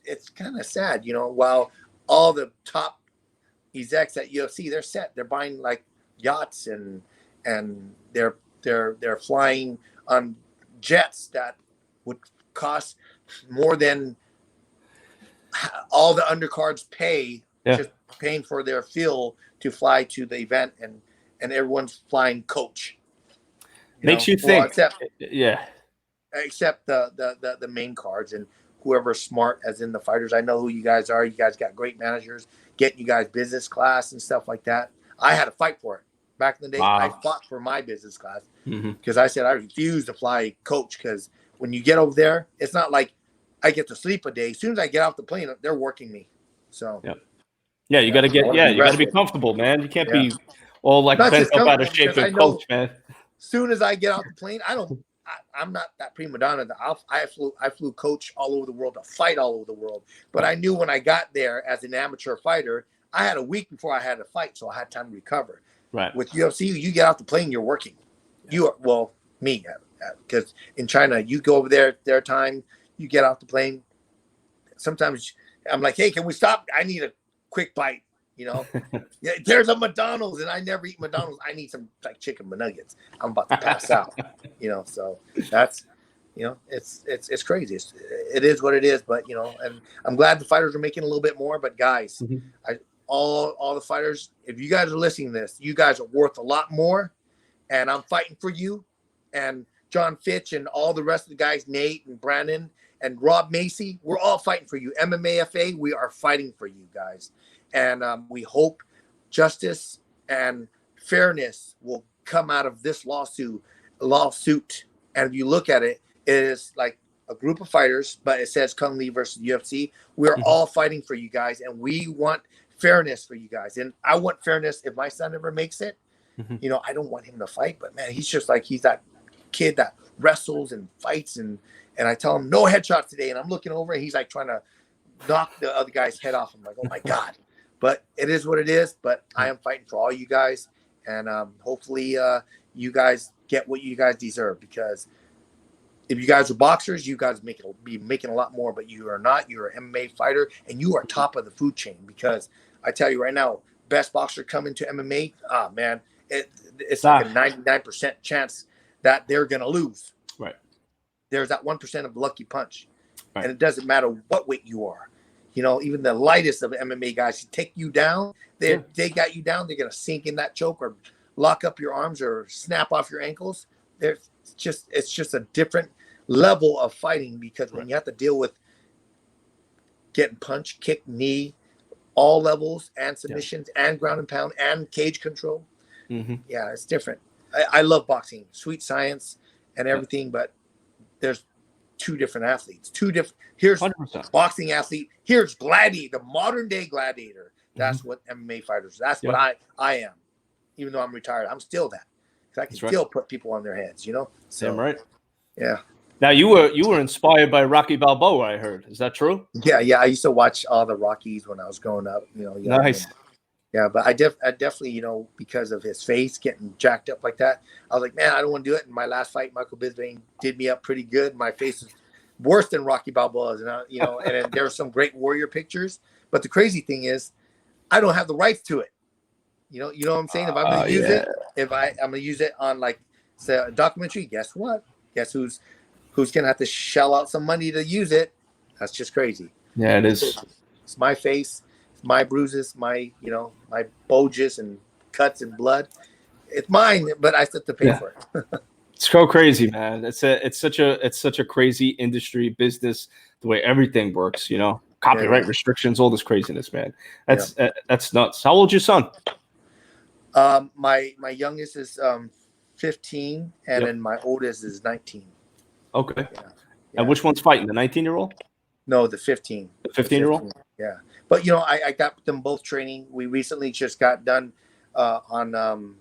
It's kind of sad, while all the top execs at UFC, they're set. They're buying like yachts and they're flying on jets that would cost more than all the undercards pay, just paying for their fuel to fly to the event, and everyone's flying coach. Makes you think. Except the main cards and whoever's smart, as in the fighters. I know who you guys are. You guys got great managers getting you guys business class and stuff like that. I had to fight for it. Back in the day, I fought for my business class because I said I refuse to fly coach, because when you get over there, it's not like I get to sleep a day. As soon as I get off the plane, they're working me. So you got to you got to be comfortable, man. You can't be all like bent up out of shape and coach, man. Soon as I get off the plane, I'm not that prima donna. I flew coach all over the world to fight all over the world. But I knew when I got there as an amateur fighter, I had a week before I had to fight, so I had time to recover. Right. With UFC, you get off the plane, you're working. Me, because in China, you go over there, their time, you get off the plane. Sometimes I'm like, hey, can we stop? I need a quick bite. There's a McDonald's, and I never eat McDonald's. I need some like chicken nuggets. I'm about to pass out. So that's, it's crazy. It is what it is. But and I'm glad the fighters are making a little bit more. But guys, all the fighters, if you guys are listening to this, you guys are worth a lot more, and I'm fighting for you. And John Fitch and all the rest of the guys, Nate and Brandon and Rob Macy, we're all fighting for you. MMAFA, we are fighting for you guys. And we hope justice and fairness will come out of this lawsuit. And if you look at it, it is like a group of fighters, but it says Kung Lee versus UFC. We're all fighting for you guys, and we want fairness for you guys. And I want fairness if my son ever makes it. I don't want him to fight, but man, he's that kid that wrestles and fights, and I tell him no headshots today, and I'm looking over and he's like trying to knock the other guy's head off. I'm like, oh my God. But it is what it is. But I am fighting for all you guys, and hopefully you guys get what you guys deserve, because if you guys are boxers, you guys be making a lot more, but you are not. You're an MMA fighter, and you are top of the food chain, because I tell you right now, best boxer coming to MMA, man, it's like a 99% chance that they're going to lose. Right. There's that 1% of lucky punch. Right. And it doesn't matter what weight you are. Even the lightest of MMA guys take you down. They got you down. They're going to sink in that choke or lock up your arms or snap off your ankles. It's just a different level of fighting, because when you have to deal with getting punched, kick, knee, all levels, and submissions, and ground and pound, and cage control. It's different. I love boxing, sweet science and everything, but there's two different athletes. Here's 100%. Boxing athlete. Here's gladiator, the modern day gladiator. That's what MMA fighters. That's what I am. Even though I'm retired, I'm still that. Because I can still put people on their heads. So, damn right. Yeah. Now you were inspired by Rocky Balboa, I heard. Is that true? Yeah. I used to watch all the Rockies when I was growing up. Nice. Yeah, but I definitely, because of his face getting jacked up like that, I was like, man, I don't want to do it. In my last fight, Michael Bisping did me up pretty good. My face is worse than Rocky Balboa's, and and there were some great warrior pictures. But the crazy thing is, I don't have the rights to it. You know what I'm saying? If I'm going to use it, I'm going to use it on like say a documentary, guess what? Guess who's going to have to shell out some money to use it? That's just crazy. Yeah, it is. It's my face. My bruises, my my bulges and cuts and blood. It's mine, but I still have to pay for it. It's so crazy, man. It's such a crazy industry business. the way everything works, you know, copyright restrictions, all this craziness, man. That's nuts. How old's your son? My youngest is 15, and then my oldest is 19. Okay. And which one's fighting? The 19-year-old? No, the 15. The 15-year-old? Yeah. But you know, I got them both training. We recently just got done on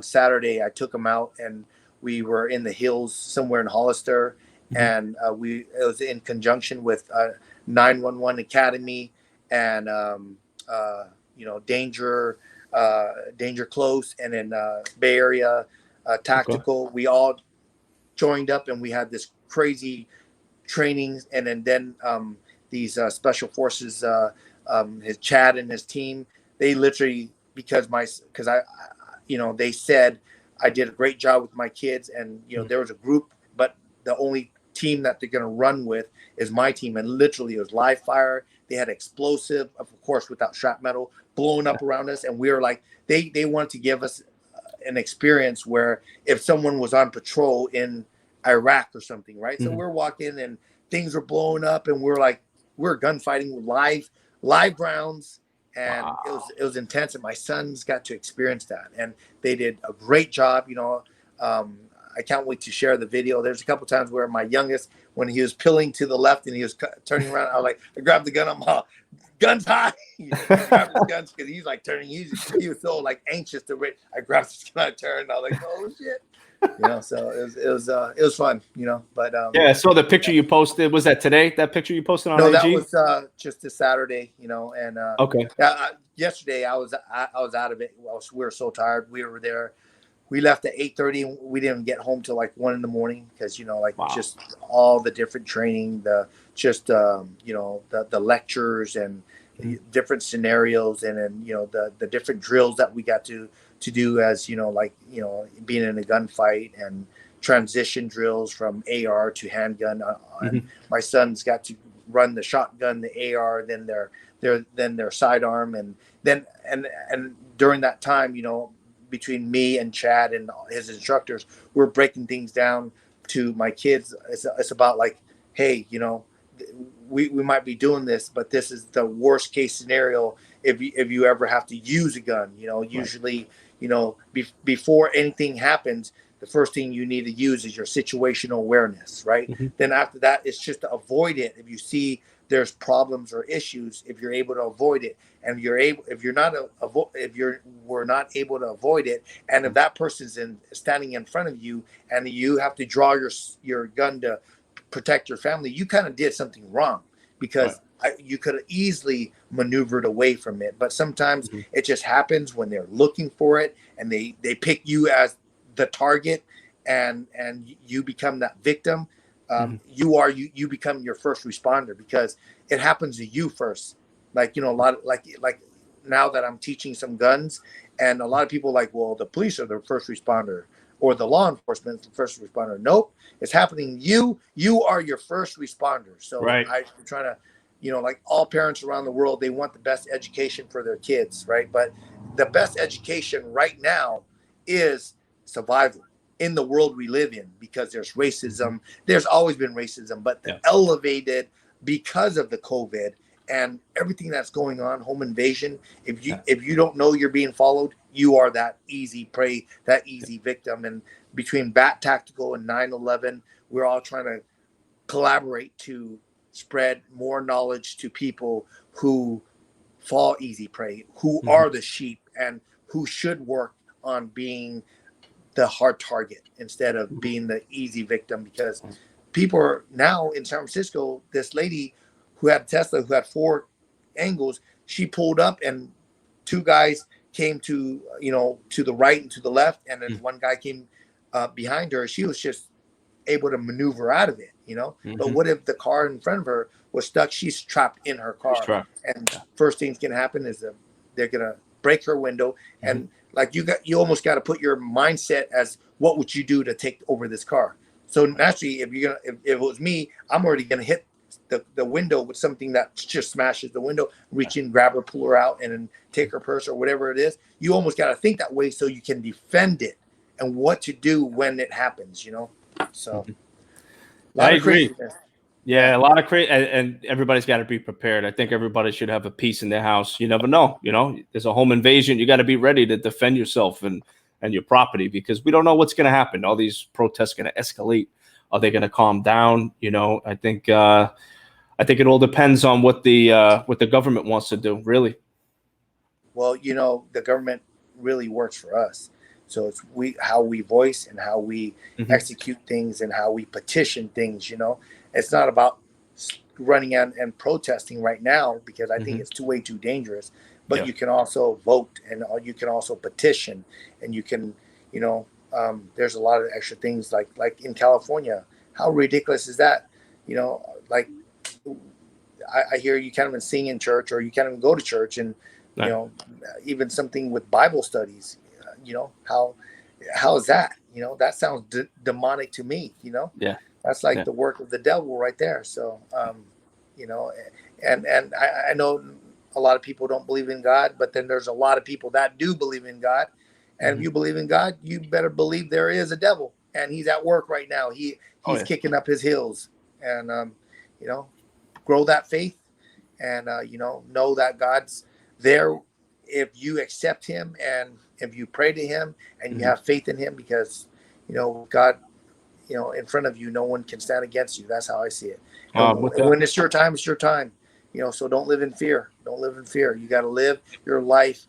Saturday. I took them out, and we were in the hills somewhere in Hollister, and it was in conjunction with 911 Academy and you know, Danger Close, and then Bay Area Tactical. We all joined up, and we had this crazy trainings, and then these special forces, his Chad and his team, they literally, because I you know, they said I did a great job with my kids, and you know, there was a group, but the only team that they're going to run with is my team, and literally it was live fire. They had explosive, of course, without shrapnel, blowing up around us, and we were like, they wanted to give us an experience where if someone was on patrol in Iraq or something, right? So we're walking and things are blowing up, and we're gunfighting with live rounds, and it was intense. And my sons got to experience that, and they did a great job. You know, I can't wait to share the video. There's a couple times where my youngest, when he was peeling to the left and he was turning around, I was like, I grabbed the gun. I'm all, guns high. He grabbed his guns because he's like turning. He was so like anxious to wait. I grabbed his gun, I turned. I was like, oh shit. You know, so it was fun, you know. But yeah, I saw the picture you posted. Was that today? That picture you posted on no, IG? that was just this Saturday, you know. And okay, yesterday I was out of it. We were so tired. We were there. We left at 8:30, and we didn't get home till like 1 a.m. because, you know, like just all the different training, you know, the lectures and different scenarios, and then, you know, the different drills that we got to do, as, you know, like, you know, being in a gunfight, and transition drills from AR to handgun. And my sons got to run the shotgun, the AR, then their sidearm, and then and during that time, you know, between me and Chad and his instructors, we're breaking things down to my kids. It's about like, hey, you know, we might be doing this, but this is the worst case scenario if you ever have to use a gun. You know, usually, you know, before anything happens, the first thing you need to use is your situational awareness, right? Then after that, it's just to avoid it. If you see there's problems or issues, if you're able to avoid it, and if we're not able to avoid it, and if that person's standing in front of you, and you have to draw your gun to protect your family, you kind of did something wrong, because you could have easily maneuvered away from it. But sometimes it just happens when they're looking for it, and they pick you as the target, and you become that victim. You become your first responder, because it happens to you first. Like, you know, a lot of, like now that I'm teaching some guns, and a lot of people like, well, the police are the first responder, or the law enforcement is the first responder. Nope, it's happening to you. You are your first responder. So I'm trying to, you know, like all parents around the world, they want the best education for their kids, right? But the best education right now is survival in the world we live in, because there's racism. There's always been racism, but elevated because of the COVID and everything that's going on, home invasion. If you don't know you're being followed, you are that easy prey, that easy victim. And between Bat Tactical and 9/11, we're all trying to collaborate to spread more knowledge to people who fall easy prey, who are the sheep, and who should work on being the hard target instead of being the easy victim. Because people are now in San Francisco, this lady who had Tesla, who had 4 angles, she pulled up, and 2 guys came to, you know, to the right and to the left, and then one guy came behind her. She was just able to maneuver out of it, you know. But what if the car in front of her was stuck? She's trapped in her car, and first thing's gonna happen is that they're gonna break her window. And like, you almost got to put your mindset as, what would you do to take over this car? So naturally, if it was me, I'm already gonna hit the window with something that just smashes the window, reach in, grab her, pull her out, and then take her purse or whatever it is. You almost got to think that way so you can defend it, and what to do when it happens, you know. So I agree. Yeah, a lot of and everybody's got to be prepared. I think everybody should have a piece in their house. You never know. There's a home invasion. You got to be ready to defend yourself and your property, because we don't know what's going to happen. All these protests going to escalate. Are they going to calm down? I think it all depends on what the government wants to do, really. Well, the government really works for us. So it's how we voice and how we execute things and how we petition things. It's not about running out and protesting right now, because I think it's way too dangerous. But you can also vote, and you can also petition, and you can, there's a lot of extra things like in California. How ridiculous is that? Like I hear you can't even sing in church, or you can't even go to church, and even something with Bible studies. How is that? That sounds demonic to me. Yeah, that's like the work of the devil right there. So, and I know a lot of people don't believe in God, but then there's a lot of people that do believe in God. And if you believe in God, you better believe there is a devil, and he's at work right now. He's kicking up his heels, and grow that faith, and know that God's there if you accept him, and if you pray to him, and you have faith in him, because God, in front of you, no one can stand against you. That's how I see it. When it's your time, it's your time. So don't live in fear. Don't live in fear. You got to live your life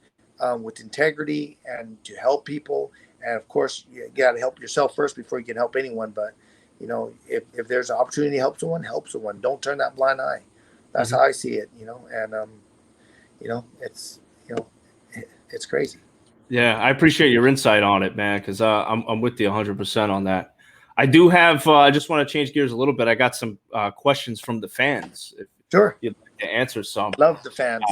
with integrity and to help people. And of course, you got to help yourself first before you can help anyone. But if there's an opportunity to help someone, help someone. Don't turn that blind eye. That's how I see it. And it's crazy. Yeah, I appreciate your insight on it, man, because I'm with you 100% on that. I do have. I just want to change gears a little bit. I got some questions from the fans. Sure. If you'd like to answer some. Love the fans.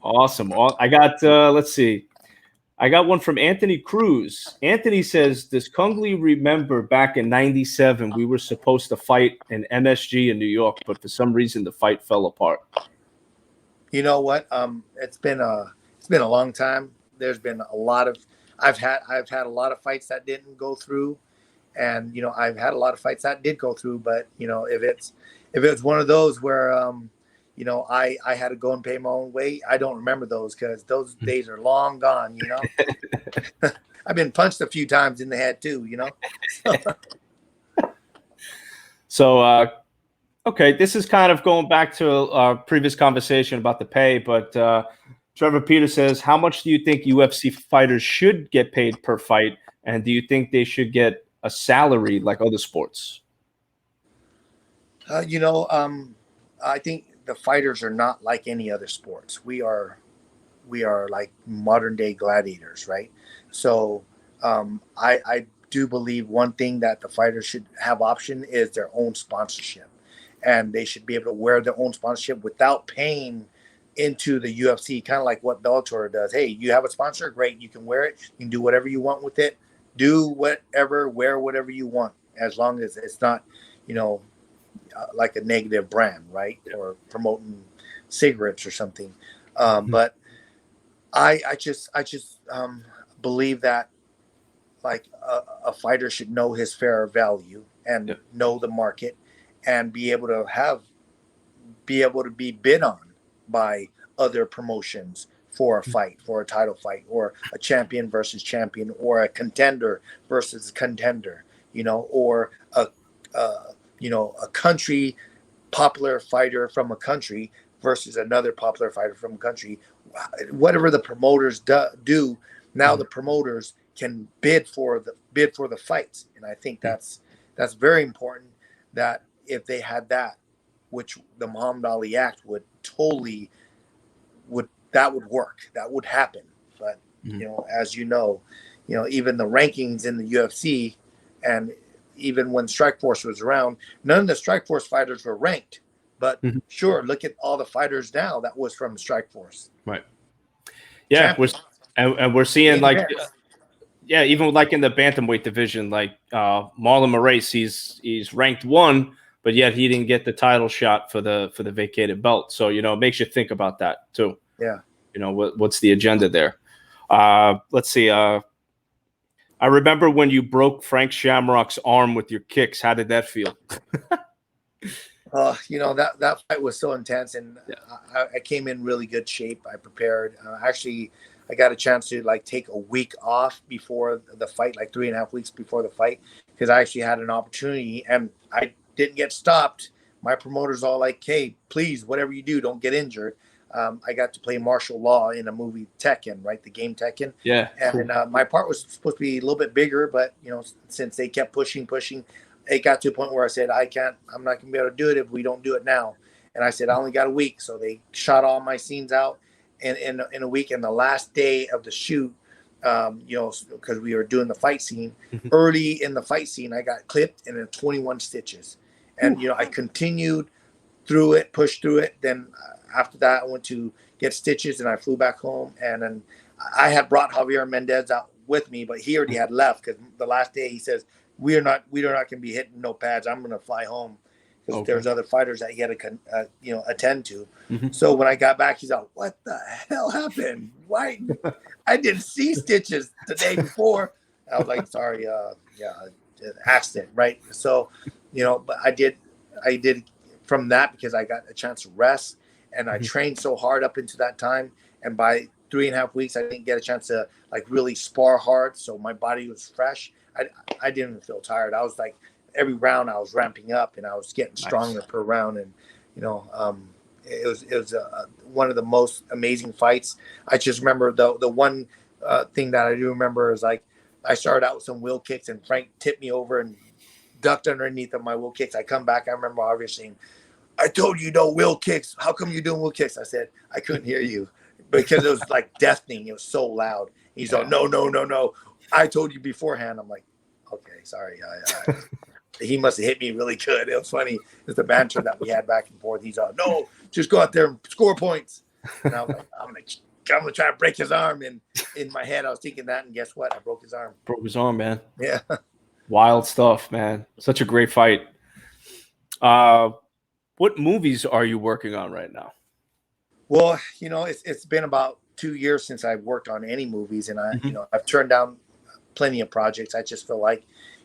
Awesome. I got. Let's see. I got one from Anthony Cruz. Anthony says, "Does Cung Lee remember back in '97 we were supposed to fight in MSG in New York, but for some reason the fight fell apart?" You know what? It's been a long time. There's been a lot of I've had a lot of fights that didn't go through, and I've had a lot of fights that did go through. But if it's one of those where I had to go and pay my own way, I don't remember those, because those days are long gone. I've been punched a few times in the head too. So okay, this is kind of going back to our previous conversation about the pay, but Trevor Peter says, how much do you think UFC fighters should get paid per fight? And do you think they should get a salary like other sports? I think the fighters are not like any other sports. We are like modern day gladiators, right? So I do believe one thing that the fighters should have option is their own sponsorship. And they should be able to wear their own sponsorship without paying into the UFC, kind of like what Bellator does. Hey, you have a sponsor? Great. You can wear it. You can do whatever you want with it. Do whatever, wear whatever you want, as long as it's not, like a negative brand, right? Or promoting cigarettes or something. But I just believe that like a fighter should know his fair value and know the market, and be able to be bid on by other promotions for a fight, for a title fight, or a champion versus champion, or a contender versus contender, or a country popular fighter from a country versus another popular fighter from a country. Whatever the promoters do now, the promoters can bid for the fights, and I think that's very important. That if they had that, which the Muhammad Ali Act would totally would work, that would happen. But as even the rankings in the UFC, and even when Strikeforce was around, none of the Strikeforce fighters were ranked. But sure, look at all the fighters now that was from Strikeforce. Right. Yeah, we're seeing even like in the bantamweight division, like Marlon Moraes, he's ranked 1, but yet he didn't get the title shot for the vacated belt. So it makes you think about that too. Yeah. What's the agenda there? Let's see. I remember when you broke Frank Shamrock's arm with your kicks. How did that feel? That fight was so intense, and Yeah. I came in really good shape. I prepared. Actually, I got a chance to like take a week off before the fight, like 3.5 weeks before the fight, because I actually had an opportunity, and I didn't get stopped. My promoter's all like, "Hey, please, whatever you do, don't get injured." I got to play martial law in a movie Tekken, right? The game Tekken. Yeah. And my part was supposed to be a little bit bigger, but since they kept pushing, it got to a point where I said, I'm not gonna be able to do it if we don't do it now. And I said, I only got a week. So they shot all my scenes out in a week. And the last day of the shoot, because we were doing the fight scene, Mhm. early in the fight scene, I got clipped and in 21 stitches. And, I continued through it, pushed through it. Then after that, I went to get stitches and I flew back home. And then I had brought Javier Mendez out with me, but he already had left because the last day he says, we're not going to be hitting no pads. I'm going to fly home because there's other fighters that he had to, attend to. Mm-hmm. So when I got back, he's like, what the hell happened? Why? I didn't see stitches the day before. I was like, sorry. Accident. Right. So, but I did from that because I got a chance to rest and I trained so hard up into that time. And by 3.5 weeks, I didn't get a chance to like really spar hard. So my body was fresh. I didn't even feel tired. I was like, every round I was ramping up and I was getting stronger per round. And, it was one of the most amazing fights. I just remember the one thing that I do remember is like, I started out with some wheel kicks and Frank tipped me over and ducked underneath of my wheel kicks. I come back. I remember obviously, I told you no wheel kicks. How come you're doing wheel kicks? I said, I couldn't hear you because it was like deafening. It was so loud. He's like, no. I told you beforehand. I'm like, okay, sorry. He must have hit me really good. It was funny. It's the banter that we had back and forth. He's all, no, just go out there and score points. And I was like, I'm gonna try to break his arm. And in my head, I was thinking that, and guess what? I broke his arm. Broke his arm, man. Yeah. Wild stuff, man. Such a great fight. What movies are you working on right now? Well, it's been about 2 years since I've worked on any movies, and I've turned down plenty of projects. I just feel like,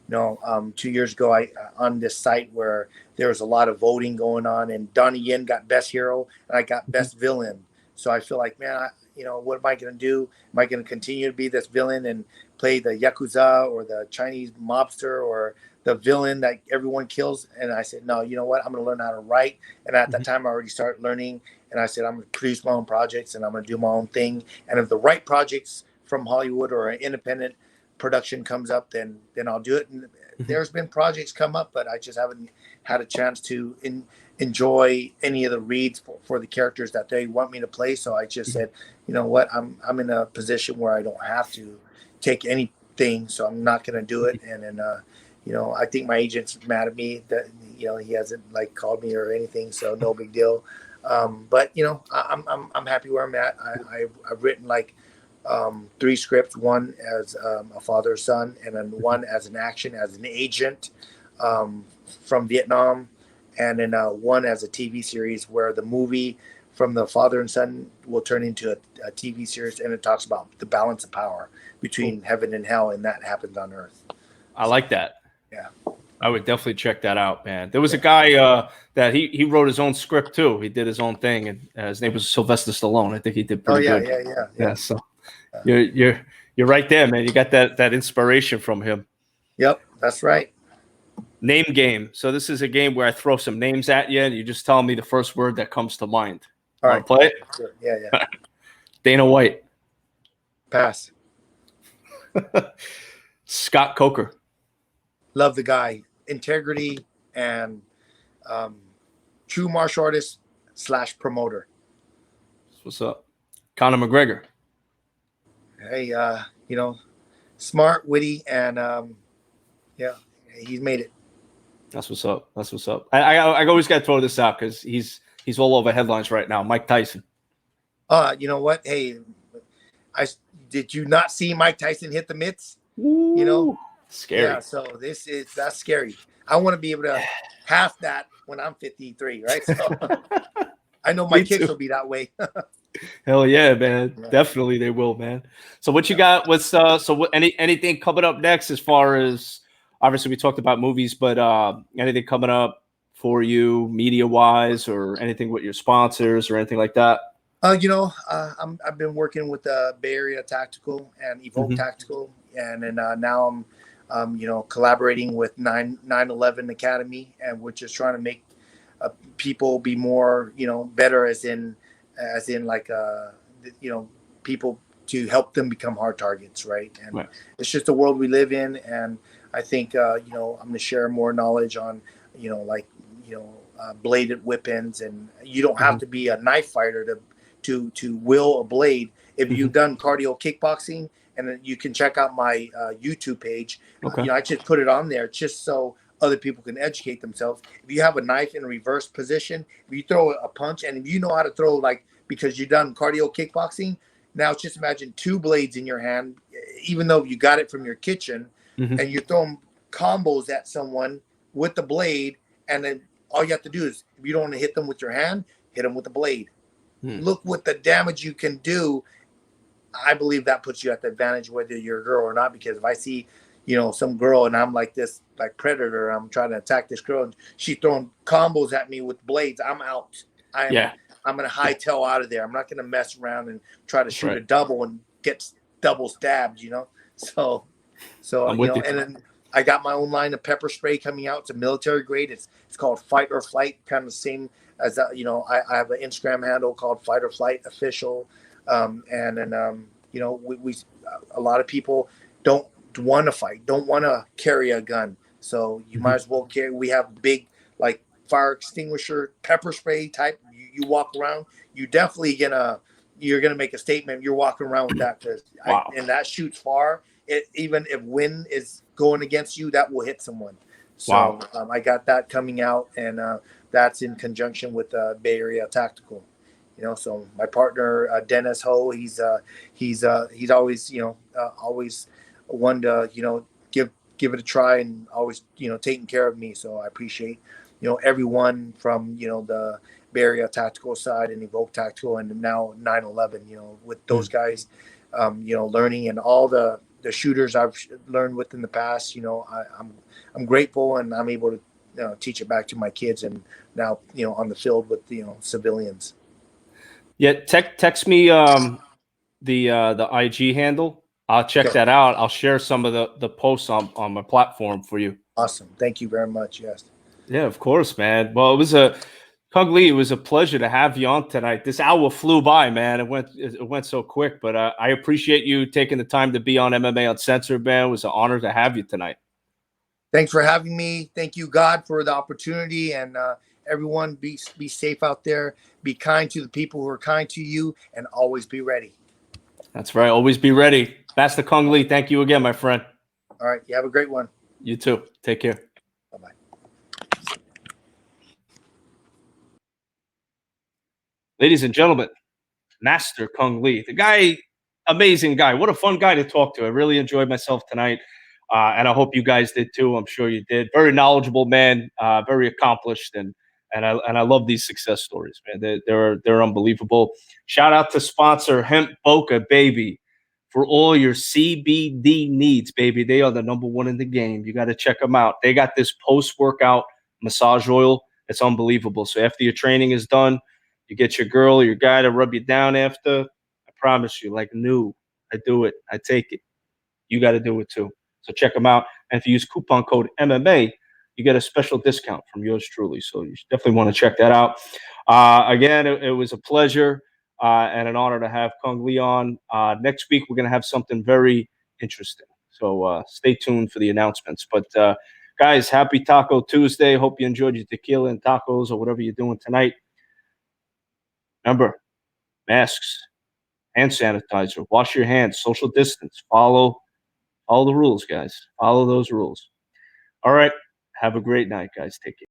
2 years ago, I on this site where there was a lot of voting going on, and Donnie Yen got best hero, and I got best villain. So I feel like, man, what am I going to do? Am I going to continue to be this villain and play the Yakuza or the Chinese mobster or the villain that everyone kills? And I said, no, you know what? I'm going to learn how to write. And at that time, I already started learning. And I said, I'm going to produce my own projects and I'm going to do my own thing. And if the right projects from Hollywood or an independent production comes up, then I'll do it. And there's been projects come up, but I just haven't had a chance to enjoy any of the reads for the characters that they want me to play. So I just said, you know what, I'm in a position where I don't have to take anything, so I'm not going to do it. And then I think my agent's mad at me that he hasn't like called me or anything, so no big deal. But I'm happy where I'm at. I've written like 3 scripts, one as a father son, and then one as an action as an agent from Vietnam, and then one as a TV series where the movie from the father and son will turn into a TV series, and it talks about the balance of power between heaven and hell, and that happens on earth. I like that. Yeah. I would definitely check that out, man. There was a guy that he wrote his own script too. He did his own thing, and his name was Sylvester Stallone. I think he did pretty good. Yeah. So you're right there, man. You got that inspiration from him. Yep, that's right. Name game. So this is a game where I throw some names at you, and you just tell me the first word that comes to mind. All right, play it. Sure. Yeah. Dana White. Pass. Scott Coker. Love the guy. Integrity and true martial artist / promoter. What's up? Conor McGregor. Hey, smart, witty, and he's made it. That's what's up. That's what's up. I always got to throw this out because he's all over headlines right now. Mike Tyson. You know what? Hey, did you not see Mike Tyson hit the mitts? Ooh, scary. Yeah, so that's scary. I want to be able to half that when I'm 53, right? So I know my kids will be that way. Hell yeah, man. Yeah. Definitely they will, man. So what you got? What's anything coming up next as far as, obviously we talked about movies, but anything coming up for you, media wise, or anything with your sponsors or anything like that? I've been working with Bay Area Tactical and Evoke Hmm. Tactical, and then now I'm collaborating with 9/11 Academy, and we're just trying to make people be more, better, as in like, people, to help them become hard targets, right? And Right. it's just the world we live in, and I think I'm going to share more knowledge on, like, bladed weapons, and you don't have Hmm. to be a knife fighter to will a blade. If Hmm. you've done cardio kickboxing, and then you can check out my YouTube page. Okay. I just put it on there just so other people can educate themselves. If you have a knife in a reverse position, if you throw a punch, and if you know how to throw, like, because you've done cardio kickboxing, now just imagine two blades in your hand, even though you got it from your kitchen, Hmm. and you're throwing combos at someone with the blade, and then all you have to do is, if you don't want to hit them with your hand, hit them with the blade. Hmm. Look what the damage you can do. I believe that puts you at the advantage whether you're a girl or not. Because if I see, some girl, and I'm like this, like predator, I'm trying to attack this girl, and she's throwing combos at me with blades, I'm out. I'm Yeah, I'm gonna hightail out of there. I'm not gonna mess around and try to that's shoot a right. double and get double stabbed. So I'm with you. and then I got my own line of pepper spray coming out. It's a military grade. It's called Fight or Flight, kind of the same as I have an Instagram handle called Fight or Flight Official, and then we a lot of people don't want to fight, don't want to carry a gun, so you might Hmm. as well carry. We have big, like, fire extinguisher pepper spray type. You walk around, you definitely you're gonna make a statement. You're walking around with that, because Wow. and that shoots far. Even if wind is going against you, that will hit someone. Wow. So I got that coming out, and that's in conjunction with Bay Area Tactical. So my partner, Dennis Ho, he's always always one to give it a try, and always taking care of me. So I appreciate everyone from the Bay Area Tactical side, and Evoke Tactical, and now 9/11. With Hmm. those guys, learning, and all the shooters I've learned with in the past. I'm grateful, and I'm able to teach it back to my kids, and now on the field with civilians. Yeah, text me the IG handle. I'll check Okay, that out. I'll share some of the posts on my platform for you. awesome. Thank you very much. Yes. Yeah, of course, man. Well, Kung Lee, it was a pleasure to have you on tonight. This hour flew by, man. It went so quick, but I appreciate you taking the time to be on MMA Uncensored, man. It was an honor to have you tonight. Thanks for having me. Thank you, God, for the opportunity, and everyone, be safe out there. Be kind to the people who are kind to you, and always be ready. That's right. Always be ready. Master Kung Lee, thank you again, my friend. All right. You have a great one. You too. Take care. Bye bye. Ladies and gentlemen, Master Kung Lee, the guy, amazing guy. What a fun guy to talk to. I really enjoyed myself tonight, and I hope you guys did too. I'm sure you did. Very knowledgeable man, very accomplished, and I love these success stories, man. They're unbelievable. Shout out to sponsor Hemp Boca, baby, for all your CBD needs, baby. They are the number one in the game. You got to check them out. They got this post workout massage oil. It's unbelievable. So after your training is done, you get your girl or your guy to rub you down after. I promise you, like new. I do it. I take it. You got to do it too. So check them out. And if you use coupon code MMA, you get a special discount from yours truly. So you definitely want to check that out. Again, it was a pleasure and an honor to have Kung Lee on. Next week, we're going to have something very interesting. So stay tuned for the announcements. But guys, happy Taco Tuesday. Hope you enjoyed your tequila and tacos or whatever you're doing tonight. Remember, masks, hand sanitizer, wash your hands, social distance, follow all the rules, guys. Follow those rules. All right. Have a great night, guys. Take care.